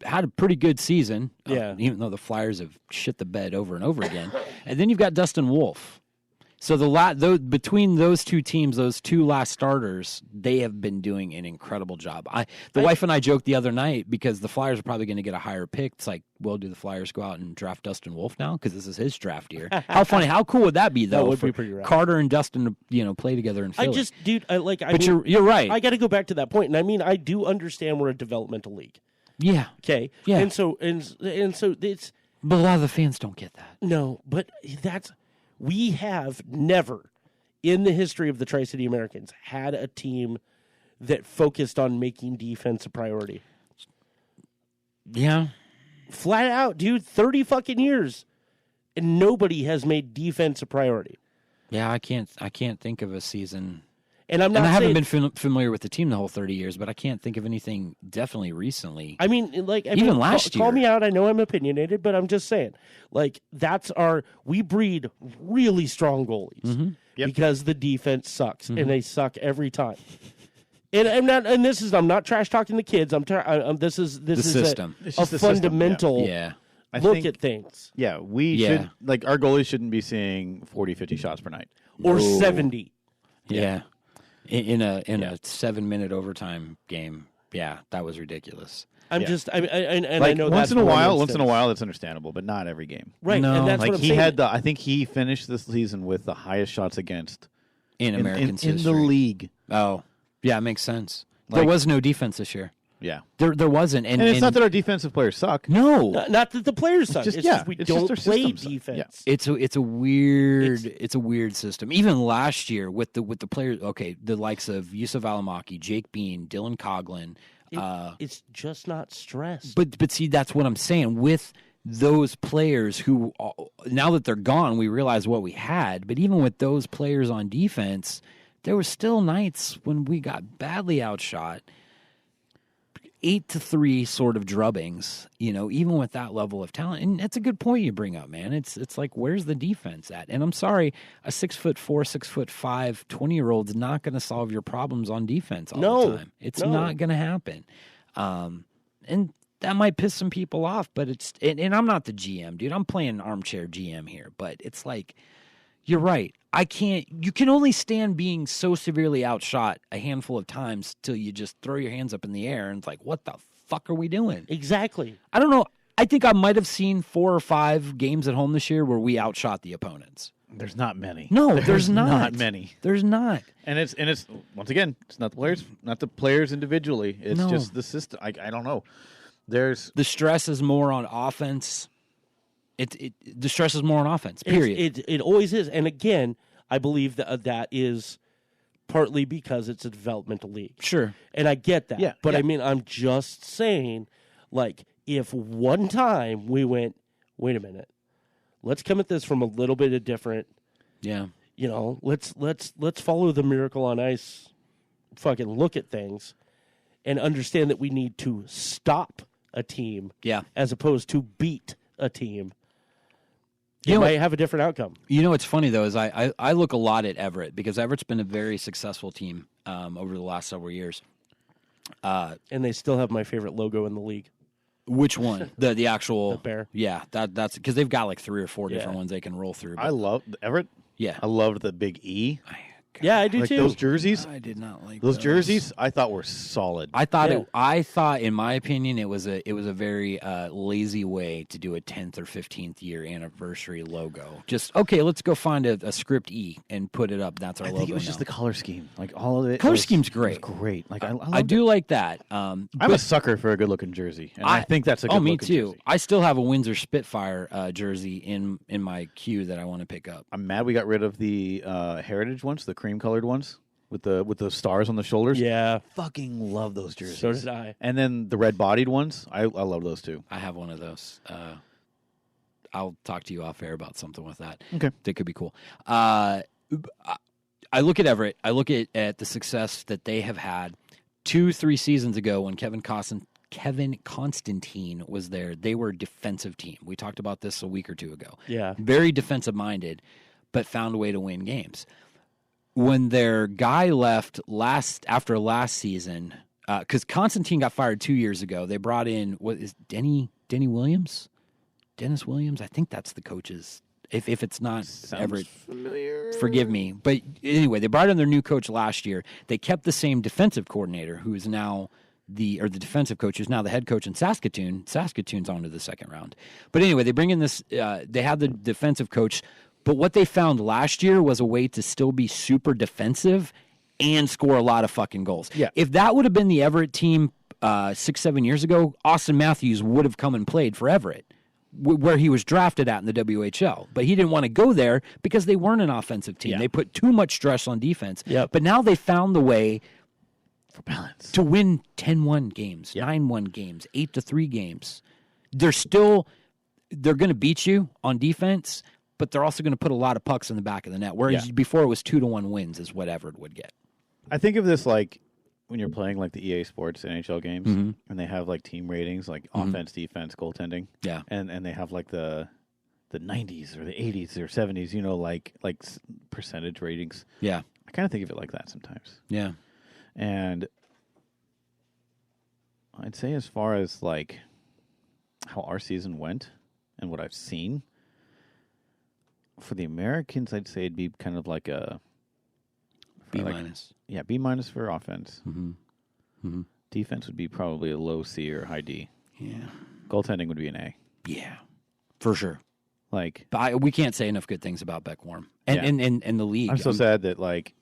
had a pretty good season, Yeah. even though the Flyers have shit the bed over and over again. And then you've got Dustin Wolf. So between those 2 teams, those 2 last starters, they have been doing an incredible job. The wife and I joked the other night because the Flyers are probably going to get a higher pick. It's like, well, do the Flyers go out and draft Dustin Wolf now because this is his draft year? How funny! How cool would that be, though? That would for be pretty rad. Carter and Dustin to play together in Philly. But you're right. I got to go back to that point, and I mean, I do understand we're a developmental league. Yeah, Okay. Yeah. And so it's but a lot of the fans don't get that. no, but we have never in the history of the Tri-City Americans had a team that focused on making defense a priority. Yeah. Flat out, dude, 30 fucking years. And nobody has made defense a priority. Yeah, I can't think of a season. And I'm not And I haven't saying, been familiar with the team the whole 30 years, but I can't think of anything definitely recently. I mean, Even last call year. me out. I know I'm opinionated, but I'm just saying, we breed really strong goalies Yep. because the defense sucks and they suck every time. And I'm not trash talking the kids. This is system. It's a just the system, fundamental Yeah. I look think- at things. Yeah, we Yeah. should like our goalies shouldn't be seeing 40, 50 shots per night. Or No. 70. Yeah. In a 7-minute overtime game. Yeah, that was ridiculous. I'm Yeah. just, I Like know once that's in a one while, instance. that's understandable, but not every game. Right, No. and that's Like what I'm he saying. had I think he finished this season with the highest shots against In American in history. the league. Oh, yeah, it makes sense. There was no defense this year. Yeah. There wasn't. And it's not that our defensive players suck. No. Not that the players suck. It's just we don't our play systems. defense. Yeah. It's a weird system. Even last year with the players, okay, the likes of Yusuf Alamaki, Jake Bean, Dylan Coughlin. It's just not stressed. But see, that's what I'm saying. With those players who, now that they're gone, we realize what we had. But even with those players on defense, there were still nights when we got badly outshot. 8-3 sort of drubbings, even with that level of talent. And that's a good point you bring up, man. It's like, where's the defense at? And I'm sorry, a 6'4", 6'5", 20-year-old's not going to solve your problems on defense all the time. It's not going to happen. And that might piss some people off, but and I'm not the GM, dude. I'm playing armchair GM here, but it's like, you're right. You can only stand being so severely outshot a handful of times till you just throw your hands up in the air and it's like, what the fuck are we doing? Exactly. I don't know. I think I might have seen 4 or 5 games at home this year where we outshot the opponents. There's not many. No, there's not. Not many. There's not. And it's once again, it's not the players individually. It's just the system. I don't know. The stress is more on offense. The stress is more on offense. Period. It always is. And again, I believe that is partly because it's a developmental league. Sure. And I get that. Yeah, but yeah. I mean, I'm just saying, like, if one time we went, wait a minute, let's come at this from a little bit of different. Yeah. Let's follow the Miracle on Ice fucking look at things and understand that we need to stop a team as opposed to beat a team. You might have a different outcome. What's funny, though, is I look a lot at Everett because Everett's been a very successful team over the last several years. And they still have my favorite logo in the league. Which one? The actual... The bear. Yeah, that's because they've got like 3 or 4 different ones they can roll through. I love Everett. Yeah. I loved the big E. Yeah, I do like too. Those jerseys. I did not like those jerseys. I thought were solid. I thought, in my opinion, it was a very lazy way to do a 10th or 15th year anniversary logo. Just let's go find a script E and put it up. That's our logo. I think it was just the color scheme, like all of it. Color scheme's great. It was great. Like I do like that. I'm a sucker for a good looking jersey, and I think that's a good. Oh, me looking too. Jersey. I still have a Windsor Spitfire jersey in my queue that I want to pick up. I'm mad we got rid of the heritage ones, the cream colored ones. With the stars on the shoulders. Yeah. Fucking love those jerseys. So did I. And then the red-bodied ones. I love those too. I have one of those. I'll talk to you off air about something with that. Okay. That could be cool. I look at Everett. I look at the success that they have had 2-3 seasons ago when Kevin Constantine was there. They were a defensive team. We talked about this a week or two ago. Yeah. Very defensive-minded, but found a way to win games. When their guy left after last season, because Constantine got fired 2 years ago, they brought in Denny Williams, Dennis Williams. I think that's the coach's. If it's not Everett, familiar. Forgive me. But anyway, they brought in their new coach last year. They kept the same defensive coordinator, who is now the defensive coach, who's now the head coach in Saskatoon. Saskatoon's on to the second round. But anyway, they bring in this. They had the defensive coach. But what they found last year was a way to still be super defensive and score a lot of fucking goals. Yeah. If that would have been the Everett team 6-7 years ago, Austin Matthews would have come and played for Everett, where he was drafted at in the WHL. But he didn't want to go there because they weren't an offensive team. Yeah. They put too much stress on defense. Yep. But now they found the way For balance. to win 10-1 games, 9-1 games, 8-3 games. They're going to beat you on defense, but they're also going to put a lot of pucks in the back of the net. Whereas before it was 2-1 wins is what Everett would get. I think of this like when you're playing like the EA Sports NHL games, and they have like team ratings, like offense, defense, goaltending. Yeah. And they have like the 90s or the 80s or 70s, like percentage ratings. Yeah. I kind of think of it like that sometimes. Yeah. And I'd say as far as like how our season went and what I've seen, for the Americans, I'd say it'd be kind of like a B-. Yeah, B- for offense. Mm-hmm. Defense would be probably a low C or high D. Yeah. Goaltending would be an A. Yeah. For sure. Like, But we can't say enough good things about Beck Warm and the league. I'm so sad that like,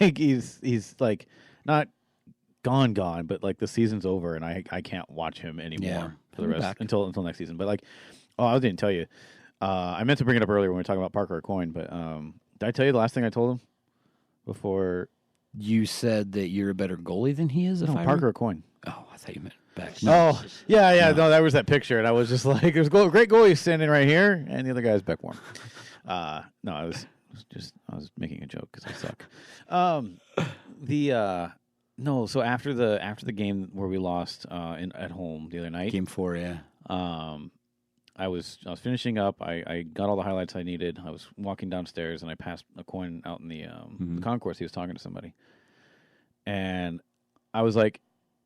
like he's like not gone, but like the season's over, and I can't watch him anymore for the rest until next season. But like, I didn't tell you. I meant to bring it up earlier when we were talking about Parker or Coyne, but did I tell you the last thing I told him before? You said that you're a better goalie than he is. No, Parker or Coyne. Oh, I thought you meant back. Oh, yeah. No, that was that picture, and I was just like, "There's a great goalie standing right here, and the other guy's Beckworm." No, I was making a joke because I suck. No, so after the game where we lost at home the other night, Game 4, yeah. I was finishing up. I got all the highlights I needed. I was walking downstairs, and I passed a Coyne out in the concourse. He was talking to somebody, and I was like,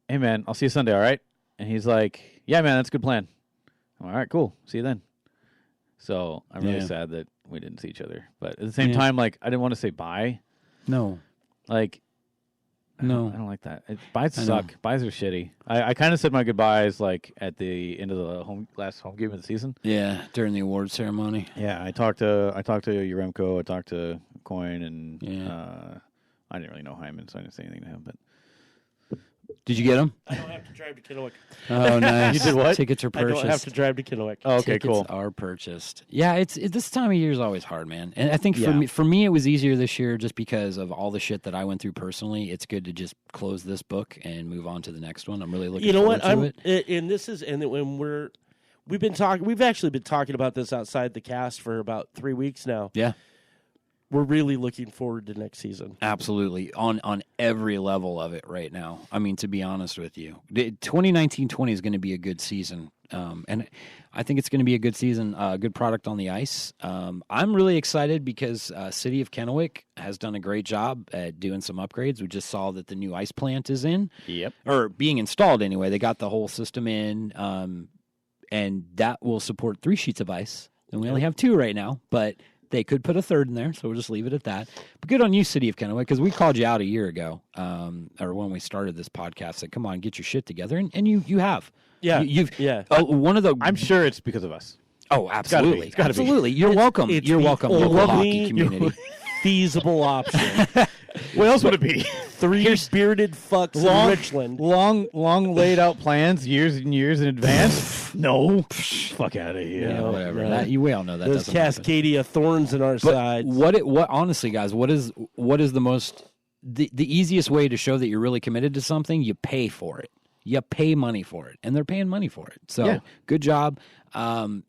"Hey, man, I'll see you Sunday, all right?" And he's like, "Yeah, man, that's a good plan." I'm like, all right, cool. See you then. So I'm really sad that we didn't see each other, but at the same time, like, I didn't want to say bye. No, like. No. I don't like that. Buys suck. Buys are shitty. I kind of said my goodbyes like at the end of the last home game of the season. Yeah, during the award ceremony. Yeah, I talked to Uremko, I talked to Coyne, and I didn't really know Hyman, so I didn't say anything to him. But did you get him? I don't have to drive to Kennewick. Oh, nice. You did what? Tickets are I purchased. don't have to drive to Kennewick. Oh, okay, Tickets cool. are purchased. Yeah, this time of year is always hard, man. And I think for me, it was easier this year just because of all the shit that I went through personally. It's good to just close this book and move on to the next one. I'm really looking forward to it. And this is, and when we've actually been talking about this outside the cast for about 3 weeks now. Yeah. We're really looking forward to next season. Absolutely. On every level of it right now. I mean, to be honest with you, 2019-20 is going to be a good season. And I think it's going to be a good season, good product on the ice. I'm really excited because City of Kennewick has done a great job at doing some upgrades. We just saw that the new ice plant is in. Yep. Or being installed anyway. They got the whole system in, and that will support 3 sheets of ice. And we only have 2 right now, but they could put a 3rd in there, so we'll just leave it at that. But good on you, City of Kennewick, because we called you out a year ago, or when we started this podcast, said, come on, get your shit together, and you have. Yeah, One of the. I'm sure it's because of us. Oh, absolutely, It's gotta be. absolutely. You're welcome. You're welcome. Local hockey community. Feasible option. What else would it be? 3 bearded fucks in Richland. Long laid out plans, years and years in advance. No, fuck out of here. Yeah, whatever. Right. We all know that. Those doesn't happen. Cascadia thorns in our sides. What honestly, guys, what is the most the easiest way to show that you're really committed to something? You pay for it. You pay money for it, and they're paying money for it. So good job.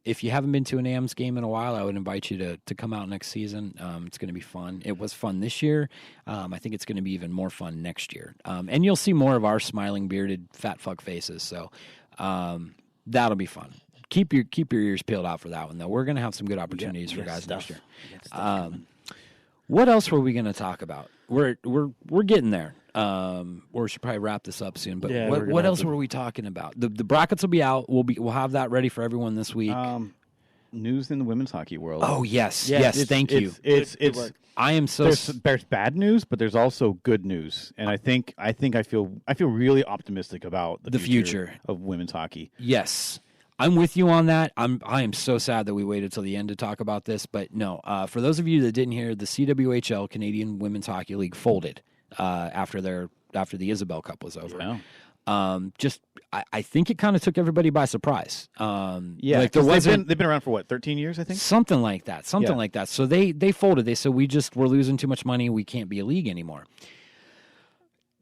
If you haven't been to an AMS game in a while, I would invite you to come out next season. It's going to be fun. It was fun this year. I think it's going to be even more fun next year. And you'll see more of our smiling, bearded, fat fuck faces. So that'll be fun. Keep your ears peeled out for that one, though. We're going to have some good opportunities for guys next year. What else were we going to talk about? We're getting there. We should probably wrap this up soon. But what else were we talking about? The brackets will be out. We'll have that ready for everyone this week. News in the women's hockky world. Oh yes. Thank you. It's I am so. There's bad news, but there's also good news, and I feel really optimistic about the future of women's hockey. Yes. I'm with you on that. I am so sad that we waited till the end to talk about this, but no. For those of you that didn't hear, the CWHL, Canadian Women's Hockey League, folded after the Isabel Cup was over. Yeah. I think it kind of took everybody by surprise. Like they've been around for what, 13 years, I think? Something like that. Like that. So they folded. They said we're losing too much money. We can't be a league anymore.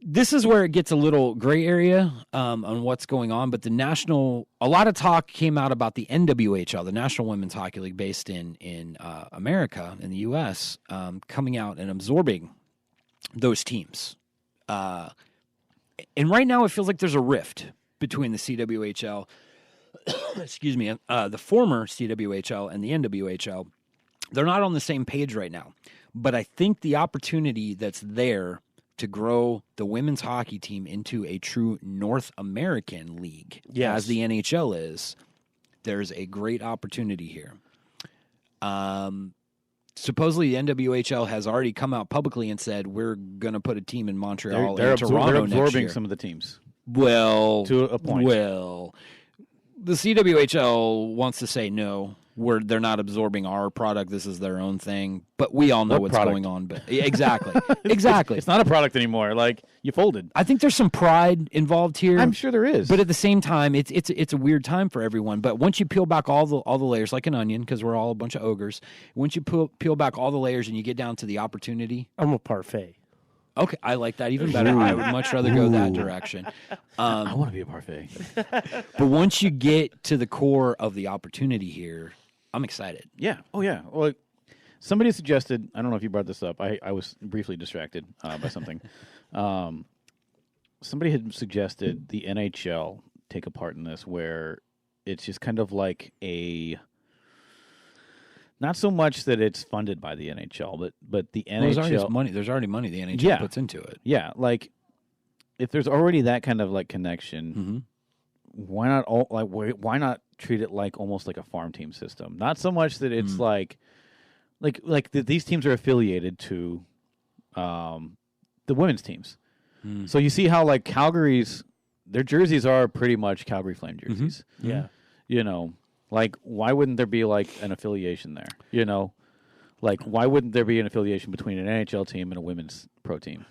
This is where it gets a little gray area on what's going on, but a lot of talk came out about the NWHL, the National Women's Hockey League, based in America, in the U.S., coming out and absorbing those teams. And right now it feels like there's a rift between the CWHL, excuse me, the former CWHL and the NWHL. They're not on the same page right now, but I think the opportunity that's there to grow the women's hockey team into a true North American league, as the NHL is, there's a great opportunity here. Supposedly, the NWHL has already come out publicly and said we're going to put a team in Montreal and Toronto they're next year. absorbing some of the teams. Well, to a point. Well, the CWHL wants to say no. where they're not absorbing our product. This is their own thing. But we all know what's going on. But exactly. Exactly. It's not a product anymore. Like, you folded. I think there's some pride involved here. I'm sure there is. But at the same time, it's a weird time for everyone. But once you peel back all the layers, like an onion, because we're all a bunch of ogres, once you peel back all the layers and you get down to the opportunity. I'm a parfait. Okay, I like that even better. I would much rather go that direction. I want to be a parfait. But once you get to the core of the opportunity here, I'm excited. Yeah. Oh, yeah. Well, somebody suggested, I don't know if you brought this up. I was briefly distracted by something. Somebody had suggested the NHL take a part in this where it's just kind of like not so much that it's funded by the NHL, but the NHL. There's already money the NHL puts into it. Yeah, like if there's already that kind of like connection, why not treat it like almost like a farm team system? Not so much that it's like these teams are affiliated to the women's teams. So you see how like Calgary's their jerseys are pretty much Calgary Flame jerseys. Yeah. You know, like why wouldn't there be like an affiliation there? You know, like why wouldn't there be an affiliation between an NHL team and a women's pro team?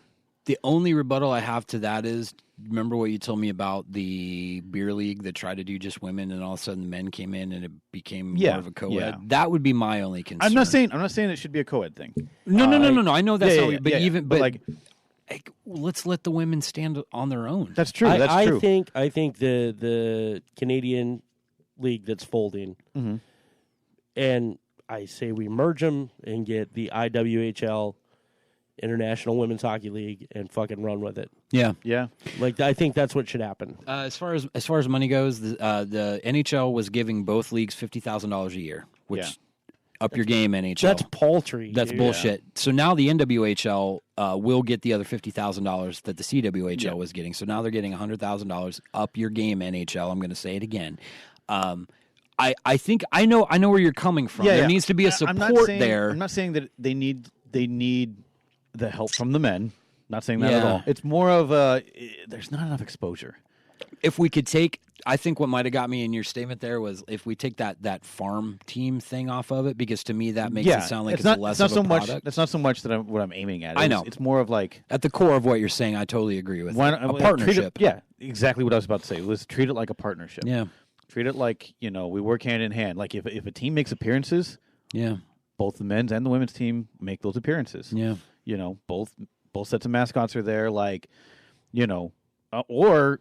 The only rebuttal I have to that is, remember what you told me about the beer league that tried to do just women, and all of a sudden the men came in and it became more of a co-ed. Yeah. That would be my only concern. I'm not saying it should be a co-ed thing. No. I know that's not. But let's let the women stand on their own. That's true. I think the Canadian league that's folding, and I say we merge them and get the IWHL. International Women's Hockey League and fucking run with it. Yeah. Like I think that's what should happen. As far as money goes, the NHL was giving both leagues $50,000 a year, which up your game, NHL. That's paltry. That's bullshit. Yeah. So now the NWHL will get the other $50,000 that the CWHL was getting. So now they're getting $100,000 up your game, NHL. I'm going to say it again. I think I know where you're coming from. There needs to be a support there. I'm not saying that they need the help from the men. Not saying that at all. It's more of there's not enough exposure. If we could take, I think what might have got me in your statement there was if we take that farm team thing off of it, because to me that makes it sound like it's less of a product. That's not so much that what I'm aiming at. I know. It's more of like at the core of what you're saying. I totally agree with a partnership. Exactly what I was about to say. Let's treat it like a partnership. Yeah. Treat it like, we work hand in hand. Like if a team makes appearances, both the men's and the women's team make those appearances. Yeah. Both sets of mascots are there, like, or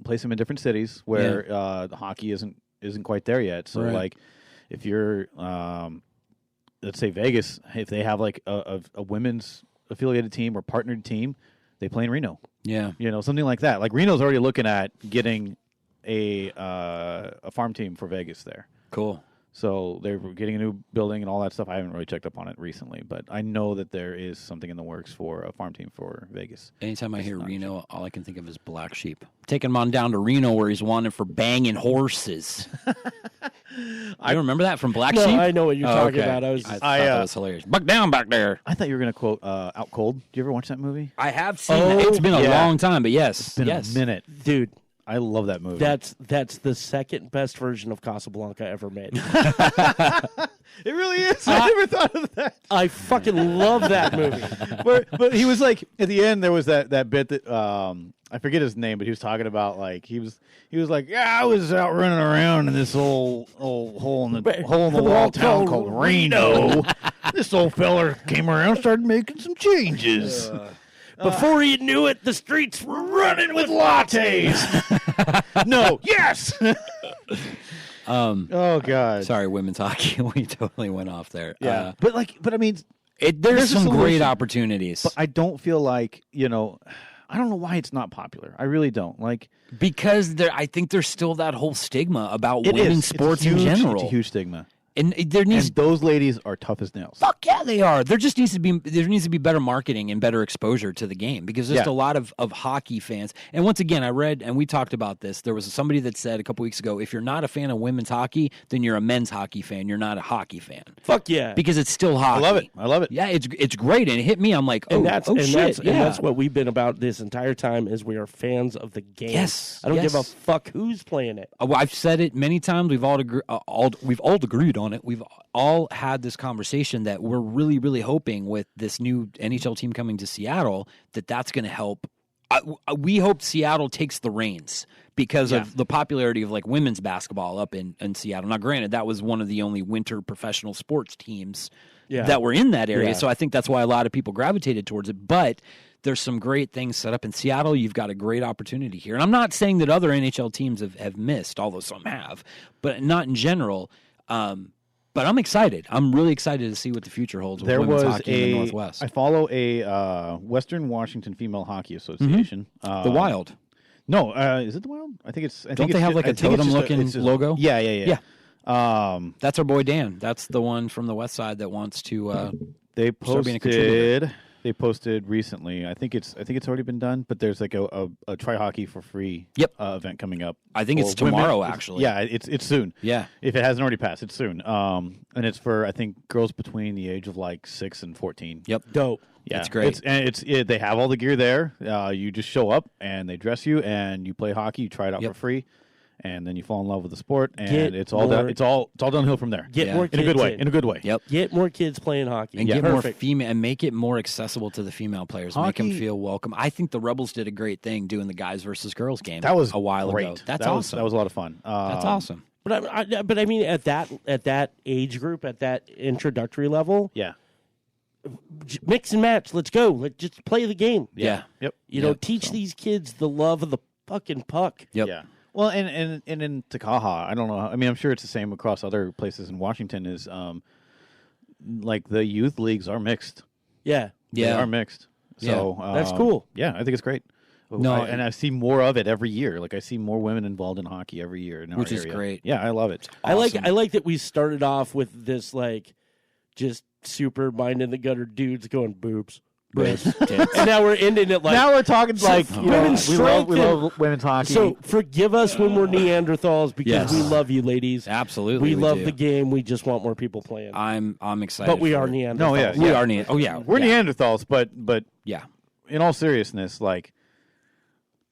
place them in different cities where the hockey isn't quite there yet. So, like, if you're, let's say Vegas, if they have like a women's affiliated team or partnered team, they play in Reno. Yeah, something like that. Like Reno's already looking at getting a farm team for Vegas there. Cool. So they're getting a new building and all that stuff. I haven't really checked up on it recently, but I know that there is something in the works for a farm team for Vegas. Anytime I hear Reno, all I can think of is Black Sheep. Taking him on down to Reno where he's wanted for banging horses. I remember that from Black Sheep? I know what you're talking about. I thought that was hilarious. Buck down back there. I thought you were going to quote Out Cold. Do you ever watch that movie? I have seen it. It's been a long time, but yes. It's been a minute. Dude. I love that movie. That's the second best version of Casablanca ever made. It really is. I never thought of that. I fucking love that movie. But he was like, at the end there was that bit that I forget his name, but he was talking about like he was like, I was out running around in this old hole in the wall town called Reno. This old feller came around, started making some changes. Before you knew it, the streets were running with lattes. No, yes. Oh God. Sorry, women's hockey. We totally went off there. Yeah, but I mean, there's some great opportunities. But I don't feel like I don't know why it's not popular. I really don't because I think there's still that whole stigma about women's sports in general. It's a huge stigma. And those ladies are tough as nails. Fuck yeah, they are. There needs to be better marketing and better exposure to the game because there's a lot of hockey fans. And once again, I read and we talked about this. There was somebody that said a couple weeks ago, if you're not a fan of women's hockey, then you're a men's hockey fan. You're not a hockey fan. Fuck yeah, because it's still hockey. I love it. Yeah, it's great, and it hit me. I'm like, shit. And that's what we've been about this entire time is we are fans of the game. Yes, I don't give a fuck who's playing it. I've said it many times. We've all agreed on on it. We've all had this conversation that we're really, really hoping with this new NHL team coming to Seattle that's going to help. We hope Seattle takes the reins because of the popularity of like women's basketball up in Seattle. Now, granted, that was one of the only winter professional sports teams that were in that area. So I think that's why a lot of people gravitated towards it. But there's some great things set up in Seattle. You've got a great opportunity here. And I'm not saying that other NHL teams have missed, although some have, but not in general. But I'm excited. I'm really excited to see what the future holds with women's hockey in the Northwest. I follow a Western Washington Female Hockey Association. The Wild. No, is it the Wild? I think it's. Don't they have like a totem-looking logo? Yeah. That's our boy Dan. That's the one from the West Side that wants to. They start being a contributor. They posted recently. I think it's already been done, but there's like a try hockey for free event coming up. I think it's tomorrow, actually. Yeah, it's soon. Yeah, if it hasn't already passed, it's soon. And it's for I think girls between the age of like 6 and 14. Yep, dope. Yeah, it's great. They have all the gear there. You just show up and they dress you and you play hockey. You try it out for free. And then you fall in love with the sport, and it's all downhill from there. Get more kids in a good way. Yep. Get more kids playing hockey and get more female, and make it more accessible to the female players. Make them feel welcome. I think the Rebels did a great thing doing the guys versus girls game. That was a while great. ago. That's awesome. That was a lot of fun. That's awesome. But I mean, at that age group, at that introductory level, mix and match. Let's go. Let's just play the game. Yeah. Yep. You know, teach these kids the love of the fucking puck. Yep. Yeah. Well, and in Takaha, I don't know. I mean, I'm sure it's the same across other places in Washington. Is like the youth leagues are mixed. Yeah. They are mixed. So that's cool. Yeah, I think it's great. And I see more of it every year. Like I see more women involved in hockey every year in our which area. is great. Yeah, I love it. Awesome. I like that we started off with this like just super mind in the gutter dudes going boobs. And now we're ending it like now we're talking like we love women's hockey. So forgive us when we're Neanderthals because we love you, ladies. Absolutely, we love the game. We just want more people playing. I'm excited, but we are Neanderthals. No, yeah, we are Neanderthals. Oh yeah, we're Neanderthals. But yeah, in all seriousness, like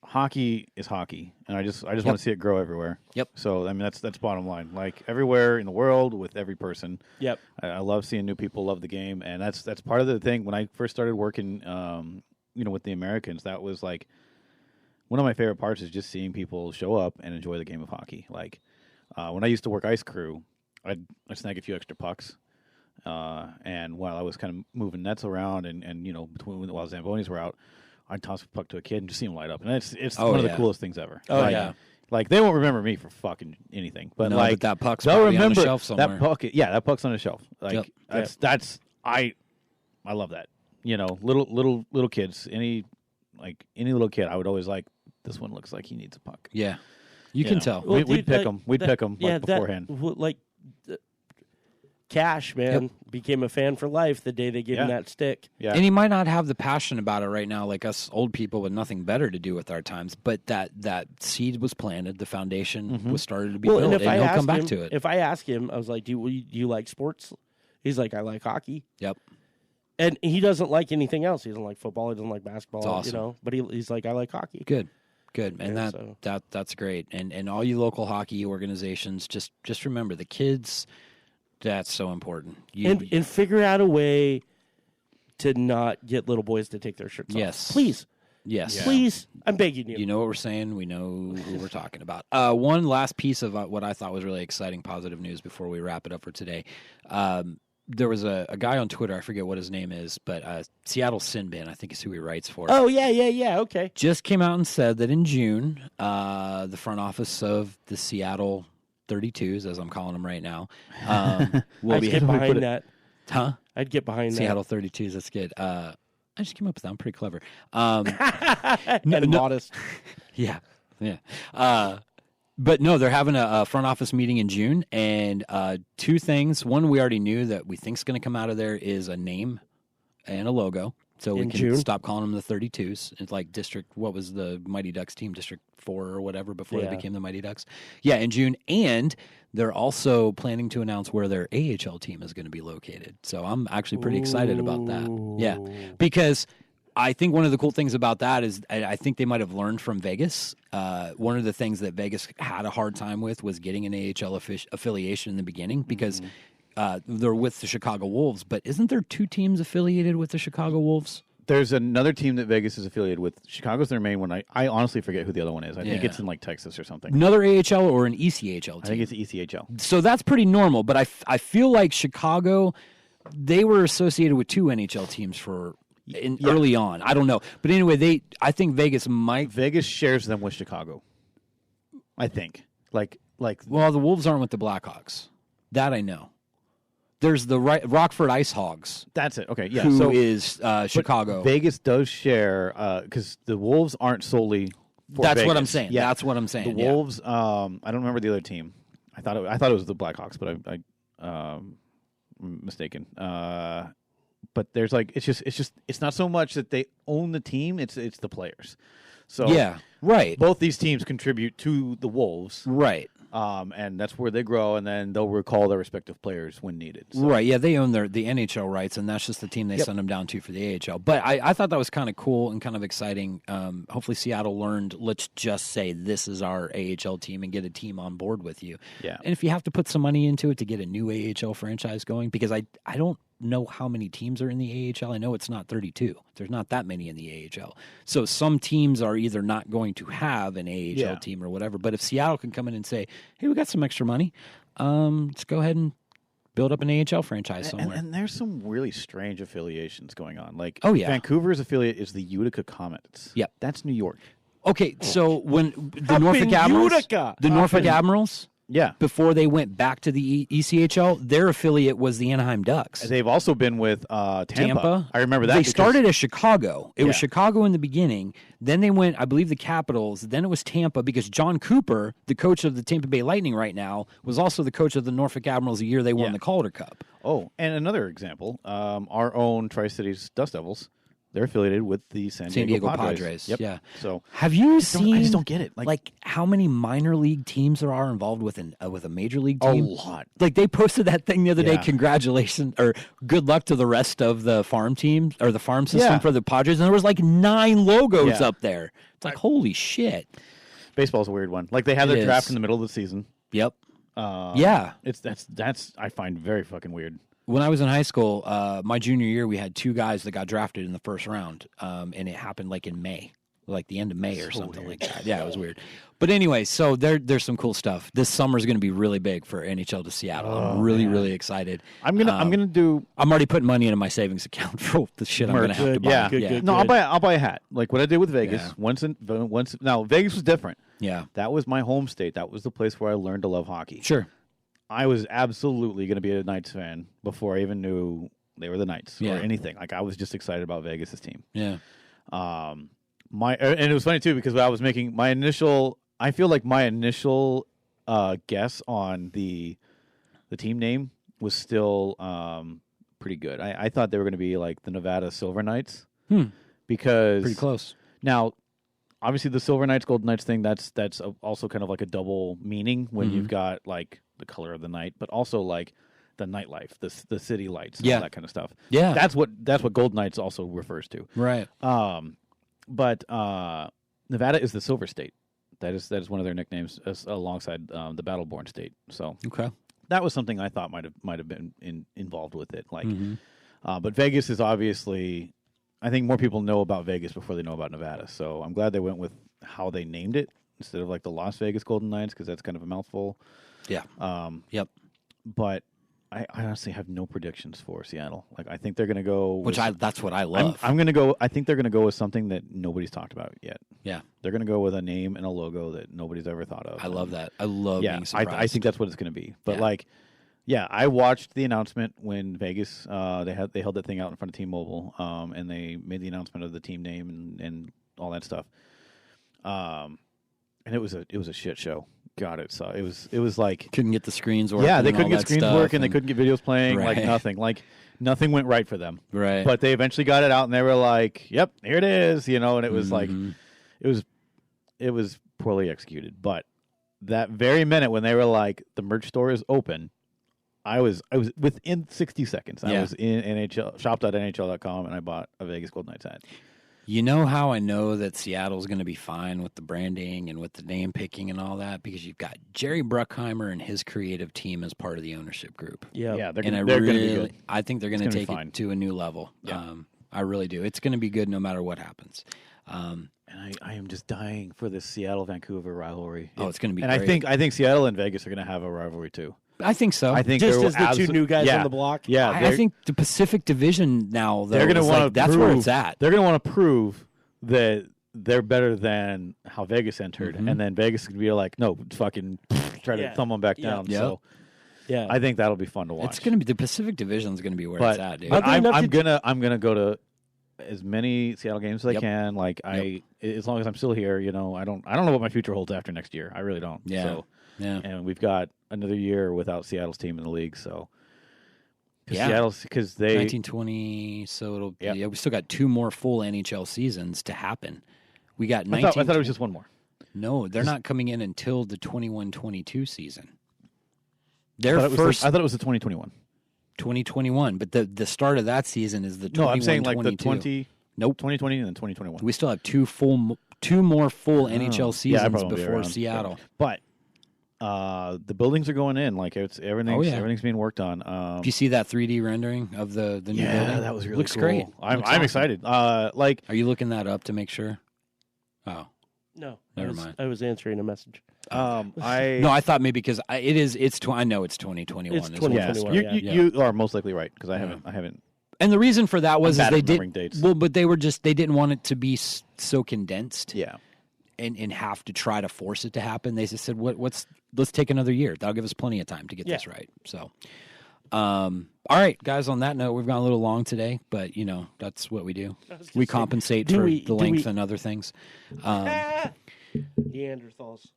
hockey is hockey, and I just want to see it grow everywhere. Yep. So I mean that's bottom line. Like everywhere in the world with every person. Yep. I love seeing new people love the game, and that's part of the thing. When I first started working, with the Americans, that was like one of my favorite parts is just seeing people show up and enjoy the game of hockey. Like when I used to work ice crew, I'd snag a few extra pucks. And while I was kind of moving nets around and between while Zambonis were out, I'd toss a puck to a kid and just see him light up, and it's one of the coolest things ever. Like they won't remember me for fucking anything, but but that puck's they'll probably remember on the shelf somewhere. that puck. Yeah, that puck's on the shelf. Like I love that. Little kids, any little kid, I would always like this one. Looks like he needs a puck. Yeah, you can tell. Well, we'd pick them. We'd pick them beforehand. Cash, man, became a fan for life the day they gave him that stick. Yeah. And he might not have the passion about it right now, like us old people with nothing better to do with our times, but that seed was planted, the foundation was started to be built, and he'll come back to it. If I ask him, I was like, do you like sports? He's like, I like hockey. Yep. And he doesn't like anything else. He doesn't like football. He doesn't like basketball. That's awesome. But he's like, I like hockey. Good. And that's great. And all you local hockey organizations, just remember the kids. That's so important. And figure out a way to not get little boys to take their shirts off. Yes. Please. Yes. Yeah. Please. I'm begging you. You know what we're saying. We know who we're talking about. One last piece of what I thought was really exciting, positive news before we wrap it up for today. There was a guy on Twitter, I forget what his name is, but Seattle Sinbin, I think is who he writes for. Oh, yeah, okay. Just came out and said that in June, the front office of the Seattle 32s, as I'm calling them right now, will be get behind that. Huh? I'd get behind Seattle 32s, that's good. I just came up with that. I'm pretty clever. Modest. Yeah. But no, they're having a front office meeting in June, and two things. One, we already knew that we think is going to come out of there is a name and a logo. So we can stop calling them the 32s. It's like what was the Mighty Ducks team, District 4 or whatever, before they became the Mighty Ducks. Yeah, in June. And they're also planning to announce where their AHL team is going to be located. So I'm actually pretty excited about that. Yeah, because I think one of the cool things about that is I think they might have learned from Vegas. One of the things that Vegas had a hard time with was getting an AHL affiliation in the beginning because they're with the Chicago Wolves. But isn't there 2 teams affiliated with the Chicago Wolves? There's another team that Vegas is affiliated with. Chicago's their main one. I honestly forget who the other one is. I think it's in like Texas or something. Another AHL or an ECHL team? I think it's ECHL. So that's pretty normal. But I feel like Chicago, they were associated with 2 NHL teams early on. I don't know. But anyway, I think Vegas shares them with Chicago. I think. Well, the Wolves aren't with the Blackhawks. That I know. There's the Rockford Ice Hogs. That's it. Okay, yeah. Who is Chicago? Vegas does share because the Wolves aren't solely. That's Vegas. what I'm saying. Yeah. That's what I'm saying. The Wolves. I don't remember the other team. I thought it was the Blackhawks, but I'm mistaken. But there's it's not so much that they own the team; it's the players. So yeah, right. Both these teams contribute to the Wolves, right? And that's where they grow, and then they'll recall their respective players when needed. So. Right, yeah, they own the NHL rights, and that's just the team they send them down to for the AHL. But I thought that was kind of cool and kind of exciting. Hopefully Seattle learned, let's just say this is our AHL team and get a team on board with you. Yeah. And if you have to put some money into it to get a new AHL franchise going, because I don't know how many teams are in the AHL. I know it's not 32. There's not that many in the AHL. So some teams are either not going to have an AHL team or whatever. But if Seattle can come in and say, hey, we got some extra money, let's go ahead and build up an AHL franchise somewhere. And there's some really strange affiliations going on. Like, Vancouver's affiliate is the Utica Comets. Yep. That's New York. Okay, so when the Norfolk Admirals, yeah, before they went back to the ECHL, their affiliate was the Anaheim Ducks. They've also been with Tampa. I remember that. They started as Chicago. It was Chicago in the beginning. Then they went, I believe, the Capitals. Then it was Tampa because John Cooper, the coach of the Tampa Bay Lightning right now, was also the coach of the Norfolk Admirals the year they won the Calder Cup. Oh, and another example, our own Tri-Cities Dust Devils. They're affiliated with the San Diego Padres. Yep. Yeah. So have you seen? I just don't get it. Like how many minor league teams there are involved with a major league team? A lot. Like they posted that thing the other day. Congratulations or good luck to the rest of the farm teams or the farm system for the Padres. And there was like 9 logos up there. It's like holy shit. Baseball's a weird one. Like they have their draft in the middle of the season. Yep. That's I find very fucking weird. When I was in high school, my junior year, we had 2 guys that got drafted in the first round, and it happened like in May, like the end of May or something like that. Yeah, it was weird. But anyway, so there's some cool stuff. This summer is going to be really big for NHL to Seattle. I'm really excited. I'm already putting money into my savings account for the shit I'm going to have to buy. Good. No, I'll buy a hat. Like what I did with Vegas. Yeah. Now Vegas was different. Yeah, that was my home state. That was the place where I learned to love hockey. Sure. I was absolutely going to be a Knights fan before I even knew they were the Knights or anything. Like I was just excited about Vegas' team. Yeah. And it was funny too because I was making my initial guess on the team name was still pretty good. I thought they were going to be like the Nevada Silver Knights because pretty close. Now, obviously, the Silver Knights, Golden Knights thing that's also kind of like a double meaning when you've got like the color of the night, but also like the nightlife, the city lights, all that kind of stuff. Yeah, that's what Golden Knights also refers to. Right. But Nevada is the Silver State. That is one of their nicknames alongside the Battleborn State. So that was something I thought might have been involved with it. Like, but Vegas is obviously. I think more people know about Vegas before they know about Nevada. So I'm glad they went with how they named it instead of like the Las Vegas Golden Knights because that's kind of a mouthful. Yeah. Yep. But I honestly have no predictions for Seattle. Like I think they're going to go. That's what I love. I'm going to go. I think they're going to go with something that nobody's talked about yet. Yeah. They're going to go with a name and a logo that nobody's ever thought of. I love that. I love being surprised. I think that's what it's going to be. But yeah, I watched the announcement when Vegas they held that thing out in front of T-Mobile, and they made the announcement of the team name and all that stuff. And it was a shit show. God, it was like couldn't get the screens working. Yeah, they couldn't get screens working. They couldn't get videos playing. Right. Like nothing went right for them. Right. But they eventually got it out, and they were like, "Yep, here it is," And it was like, it was poorly executed. But that very minute when they were like, "The merch store is open." I was within 60 seconds. I was in NHL shop.nhl.com and I bought a Vegas Golden Knights hat. You know how I know that Seattle's going to be fine with the branding and with the name picking and all that? Because you've got Jerry Bruckheimer and his creative team as part of the ownership group. Yeah, they're And going to be good. I think they're going to take fine. it to a new level. Yeah. I really do. It's going to be good no matter what happens. And I am just dying for this Seattle-Vancouver rivalry. Oh, it's going to be and great. I think Seattle and Vegas are going to have a rivalry too. I think so. I think Just there as the will two new guys yeah, on the block. Yeah, I think the Pacific Division now, though, they're going to is want like, to. that's where it's at. They're going to want to prove that they're better than how Vegas entered, Mm-hmm. and then Vegas is going to be like, no, fucking try to Yeah. thumb them back Yeah. down. Yep. So Yeah. I think that'll be fun to watch. It's going to be the Pacific Division is going to be where it's at, dude. But Oddly enough, I'm gonna go to as many Seattle games as I Yep. can. Like as long as I'm still here, I don't know what my future holds after next year. I really don't. Yeah. So, Yeah. and we've got another year without Seattle's team in the league. So Yeah. Seattle's because they 1920, so it'll be, Yep. yeah, we still got 2 more full NHL seasons to happen. We got 19. I thought it was just one more. No, they're not coming in until the 21-22 season. I Their thought, first I thought it was the 2021. 2021, but the start of that season is the 21-22. No, I'm saying like the 20. Nope. 2020 and then 2021. We still have 2 more full NHL Yeah, I seasons probably won't be before around. Seattle. But the buildings are going in. Like everything's yeah. everything's being worked on. Do you see that 3D rendering of the new yeah, building? that was really looks cool. great. I'm Looks awesome. excited. Like Are you looking that up to make sure? Oh, No, Never mind. I was answering a message. I no, I thought maybe because I know it's 2021. It's as well. 2021. yes, yeah. you are most likely right because I haven't. And the reason for that was I'm is bad they at did remembering dates. well, but they didn't want it to be so condensed. Yeah. And have to try to force it to happen. They just said, let's take another year. That'll give us plenty of time to get this right. So, all right, guys, on that note, we've gone a little long today, but, that's what we do. We compensate for the length and other things. Neanderthals.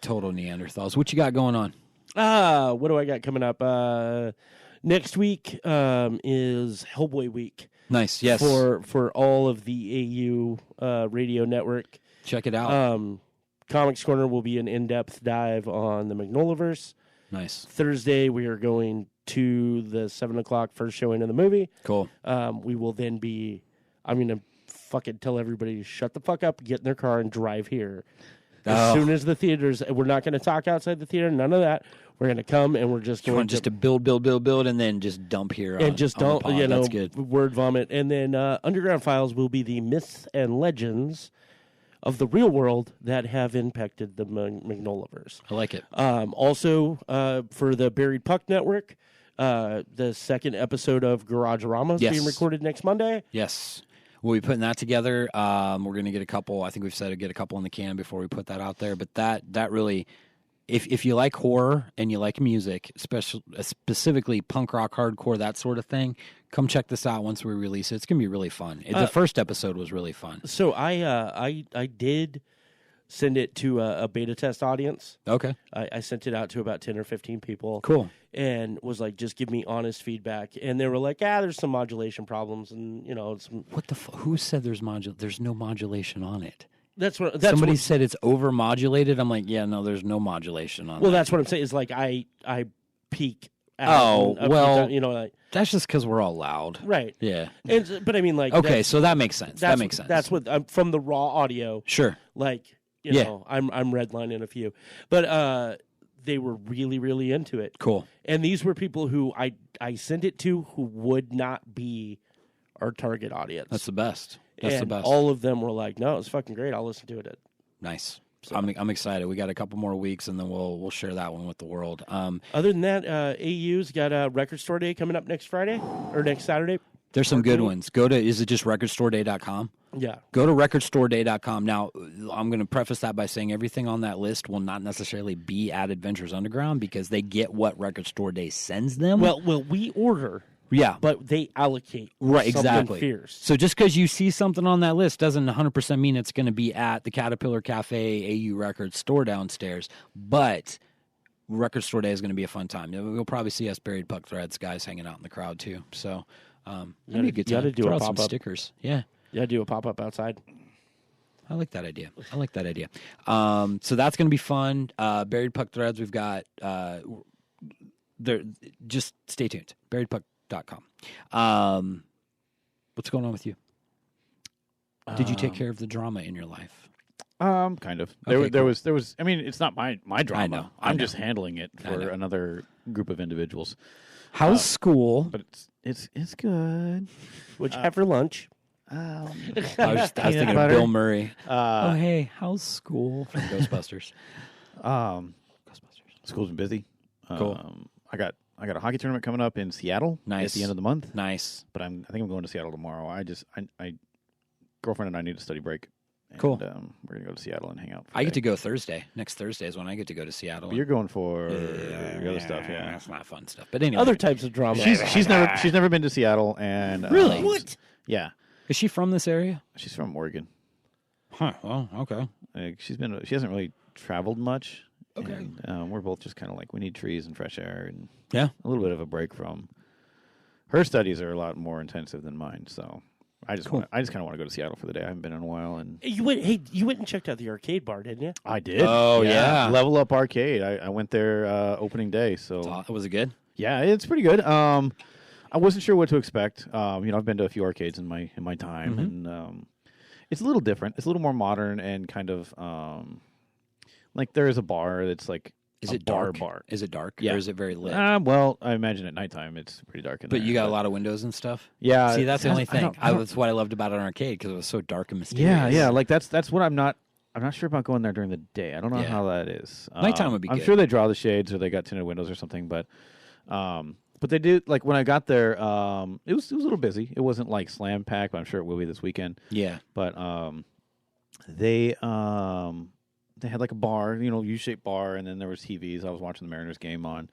Total Neanderthals. What you got going on? What do I got coming up? Next week is Hellboy Week. Nice, yes. For all of the AU radio network. Check it out. Comics Corner will be an in-depth dive on the Magnolaverse. Nice. Thursday, we are going to the 7 o'clock first showing of the movie. Cool. We will then be, I'm going to fucking tell everybody to shut the fuck up, get in their car, and drive here. As soon as the theaters, we're not going to talk outside the theater, none of that. We're going to come and we're just going to build, and then just dump here. And just don't, That's good. word vomit. And then Underground Files will be the myths and legends of the real world that have impacted the Magnolaverse. I like it. Also, for the Buried Puck Network, the second episode of Garage Rama is being recorded next Monday. Yes. We'll be putting that together. We're going to get a couple. I think we've said to get a couple in the can before we put that out there. But that really, if you like horror and you like music, specifically punk rock, hardcore, that sort of thing, come check this out once we release it. It's going to be really fun. The first episode was really fun. So I did send it to a beta test audience. Okay. I sent it out to about 10 or 15 people. Cool. And was like, just give me honest feedback. And they were like, there's some modulation problems. And, some... What the who said there's no modulation on it? Somebody said it's over modulated. I'm like, yeah, no, there's no modulation on it. Well, that's what I'm saying. Is like I peak out. Oh, well, like, that's just because we're all loud. right. Yeah. But I mean, like, Okay, so that makes sense. That makes sense. That's what I'm from the raw audio. Sure. Like, I'm redlining a few, but they were really, really into it. Cool. And these were people who I sent it to who would not be our target audience. That's the best. That's the best. All of them were like, "No, it's fucking great. I'll listen to it." Nice. So. I'm excited. We got a couple more weeks, and then we'll share that one with the world. Other than that, AU's got a Record Store Day coming up next Friday or next Saturday. There's some good ones. Is it just recordstoreday.com? Yeah. Go to recordstoreday.com. Now, I'm going to preface that by saying everything on that list will not necessarily be at Adventures Underground because they get what Record Store Day sends them. Well, we order. Yeah. But they allocate. Right, exactly. Fierce. So just because you see something on that list doesn't 100% mean it's going to be at the Caterpillar Cafe AU Records store downstairs. But Record Store Day is going to be a fun time. You'll probably see us Buried Puck Threads guys hanging out in the crowd too. So that'd be a good time. You got to do Throw a out some pop-up. stickers. Yeah. Yeah, do a pop-up outside. I like that idea. So that's going to be fun. Buried Puck Threads, we've got there. Just stay tuned. BuriedPuck.com. What's going on with you? Did you take care of the drama in your life? Kind of. Okay, There cool. was. I mean, it's not my drama. I know. I'm just handling it I know. for another group of individuals. How's school? But it's good. What'd you have for lunch? I was thinking of butter. Bill Murray. Oh, hey, how's school from Ghostbusters? Ghostbusters. School's been busy. Cool. I got a hockey tournament coming up in Seattle. Nice. At the end of the month. Nice. But I think I'm going to Seattle tomorrow. I girlfriend and I need a study break. And, Cool. We're gonna go to Seattle and hang out. I get to go Thursday. Next Thursday is when I get to go to Seattle. But you're going for the other stuff, yeah. That's not fun stuff. But anyway. Other types of drama. She's never been to Seattle, and Really? What? Yeah, Is she from this area? she's from Oregon. Huh. Well, okay. Like, she hasn't really traveled much. Okay. And, we're both just kind of like, we need trees and fresh air and Yeah. a little bit of a break from. Her studies are a lot more intensive than mine, so I just kind of want to go to Seattle for the day. I haven't been in a while, and You went and checked out the arcade bar, didn't you? I did. Oh, yeah. Level Up Arcade. I went there opening day, so Was it good? yeah, it's pretty good. I wasn't sure what to expect. I've been to a few arcades in my time, and it's a little different. It's a little more modern and kind of like there is a bar that's like Is a it dark? bar. Is it dark? Yeah. Or is it very lit? Well, I imagine at nighttime it's pretty dark in But there. you got a lot of windows and stuff? Yeah. See, that's the only I thing. don't- That's what I loved about an arcade because it was so dark and mysterious. Yeah. Like that's what I'm not sure about going there during the day. I don't know Yeah. how that is. Nighttime would be I'm good. sure they draw the shades or they got tinted windows or something, but they do, like when I got there, it was a little busy. It wasn't like slam packed, but I'm sure it will be this weekend. Yeah. But they had like a bar, U-shaped bar, and then there was TVs. I was watching the Mariners game on,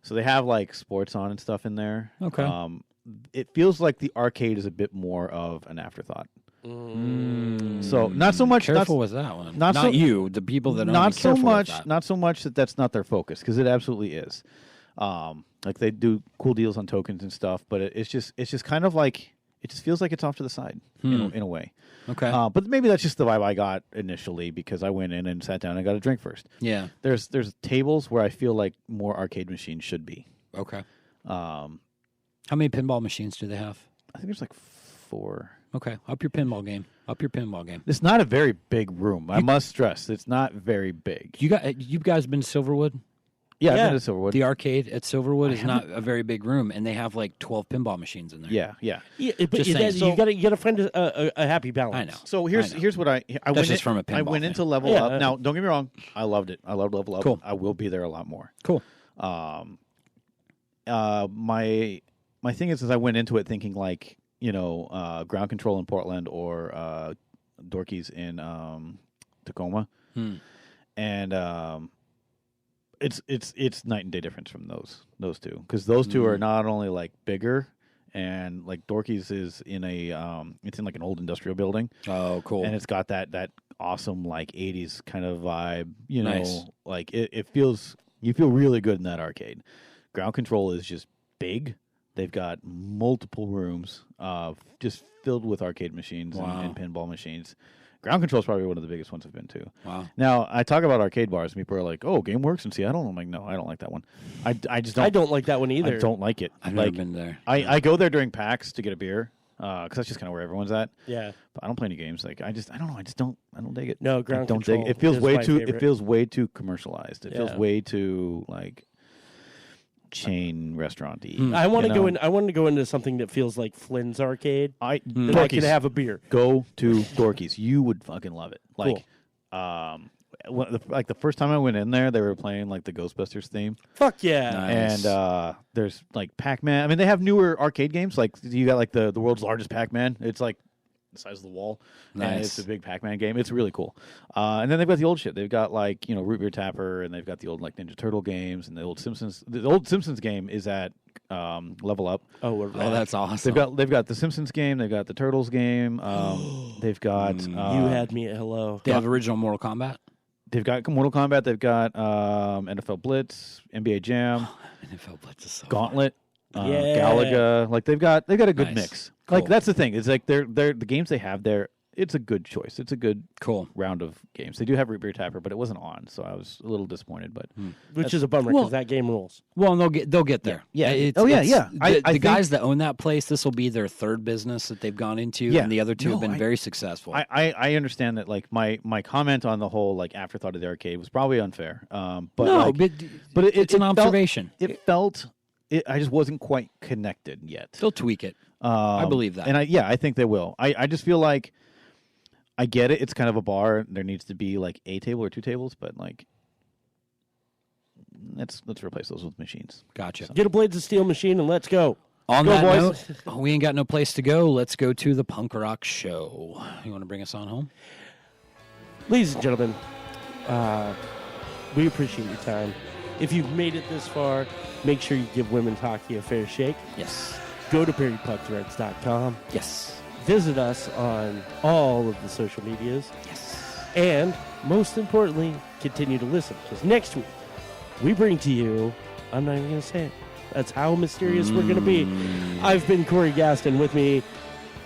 so they have like sports on and stuff in there. Okay. It feels like the arcade is a bit more of an afterthought. Mm. So not so much. Careful with that one. not so- you, the people that Not be so careful with much. that. Not so much that that's not their focus, because it absolutely is. Like they do cool deals on tokens and stuff, but it's just kind of like it just feels like it's off to the side in a way. Okay. But maybe that's just the vibe I got initially because I went in and sat down and got a drink first. yeah. There's tables where I feel like more arcade machines should be. Okay. Um, How many pinball machines do they have? I think there's like 4. Okay. Up your pinball game. It's not a very big room. I must stress, it's not very big. You guys been to Silverwood? Yeah, I've Yeah. been to Silverwood. The arcade at Silverwood is not a very big room, and they have like 12 pinball machines in there. Yeah. Yeah, but Just you saying. gotta find a happy balance. I know. So I know. here's what I went just from a I pinball went thing. into Level Yeah. Up. Now, don't get me wrong, I loved it. I loved Level Up. Cool. I will be there a lot more. Cool. My thing is I went into it thinking like, Ground Control in Portland or Dorky's in Tacoma. And it's night and day difference from those two, because those two are not only like bigger, and like Dorky's is in it's in like an old industrial building, Oh, cool. and it's got that awesome like 80s kind of vibe, Nice. like you feel really good in that arcade. Ground Control is just big. They've got multiple rooms just filled with arcade machines Wow. and pinball machines. Ground Control is probably one of the biggest ones I've been to. Wow. Now, I talk about arcade bars, and people are like, "Oh, GameWorks in Seattle." I'm like, "No, I don't like that one. I just don't. I don't like that one either. I don't like it. I've like, never been there. I go there during PAX to get a beer because that's just kind of where everyone's at. Yeah. But I don't play any games. Like I don't know. I don't dig it. No, I Ground don't Control dig it. It feels is way my too. favorite. It feels way too commercialized. It feels Yeah. way too like chain restaurant-y. I want to you go know? in. I want to go into something that feels like Flynn's arcade. That I Dorky's. can have a beer. Go to Dorky's. You would fucking love it. Like, the first time I went in there, they were playing like the Ghostbusters theme, Fuck yeah! Nice. and there's like Pac-Man. I mean, they have newer arcade games. Like you got like the world's largest Pac-Man. It's like the size of the wall. And Nice. it's a big Pac-Man game. It's really cool. And then they've got the old shit. They've got like Root Beer Tapper, and they've got the old like Ninja Turtle games and the old Simpsons. The old Simpsons game is at Level Up. Oh, we're Oh, that's awesome. They've got the Simpsons game. They've got the Turtles game. They've got you had me at hello. They have original Mortal Kombat. They've got Mortal Kombat. They've got NFL Blitz, NBA Jam, NFL Blitz is so Gauntlet, Yeah. Galaga. Like they've got a good Nice. mix. Cool. Like that's the thing. It's like they're the games they have there it's a good choice. It's a good Cool. round of games. They do have Root Beer Tapper, but it wasn't on, so I was a little disappointed. But Which is a bummer because that game rules. Well, and they'll get there. Yeah. It's, Yeah. The I think- guys that own that place, this will be their third business that they've gone into, Yeah. and the other two have No, been very successful. I understand that. Like my comment on the whole like afterthought of the arcade was probably unfair. But no, like, but it's an felt- observation. I just wasn't quite connected yet. They'll tweak it. I believe that. And I think they will. I just feel like I get it. It's kind of a bar. There needs to be like a table or two tables, but like let's replace those with machines. Gotcha. Get a Blades of Steel machine and let's go. On Go, that boys. note, we ain't got no place to go. Let's go to the punk rock show. You want to bring us on home? Ladies and gentlemen, we appreciate your time. If you've made it this far, make sure you give women's hockey a fair shake. Yes. Go to perrypuckthreads.com. Yes. Visit us on all of the social medias. Yes. And most importantly, continue to listen. Because next week, we bring to you, I'm not even going to say it. That's how mysterious we're going to be. I've been Corey Gaston. With me,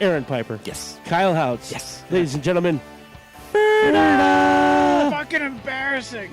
Aaron Piper. Yes. Kyle Houts. Yes. Ladies and gentlemen, Ferda! Fucking embarrassing.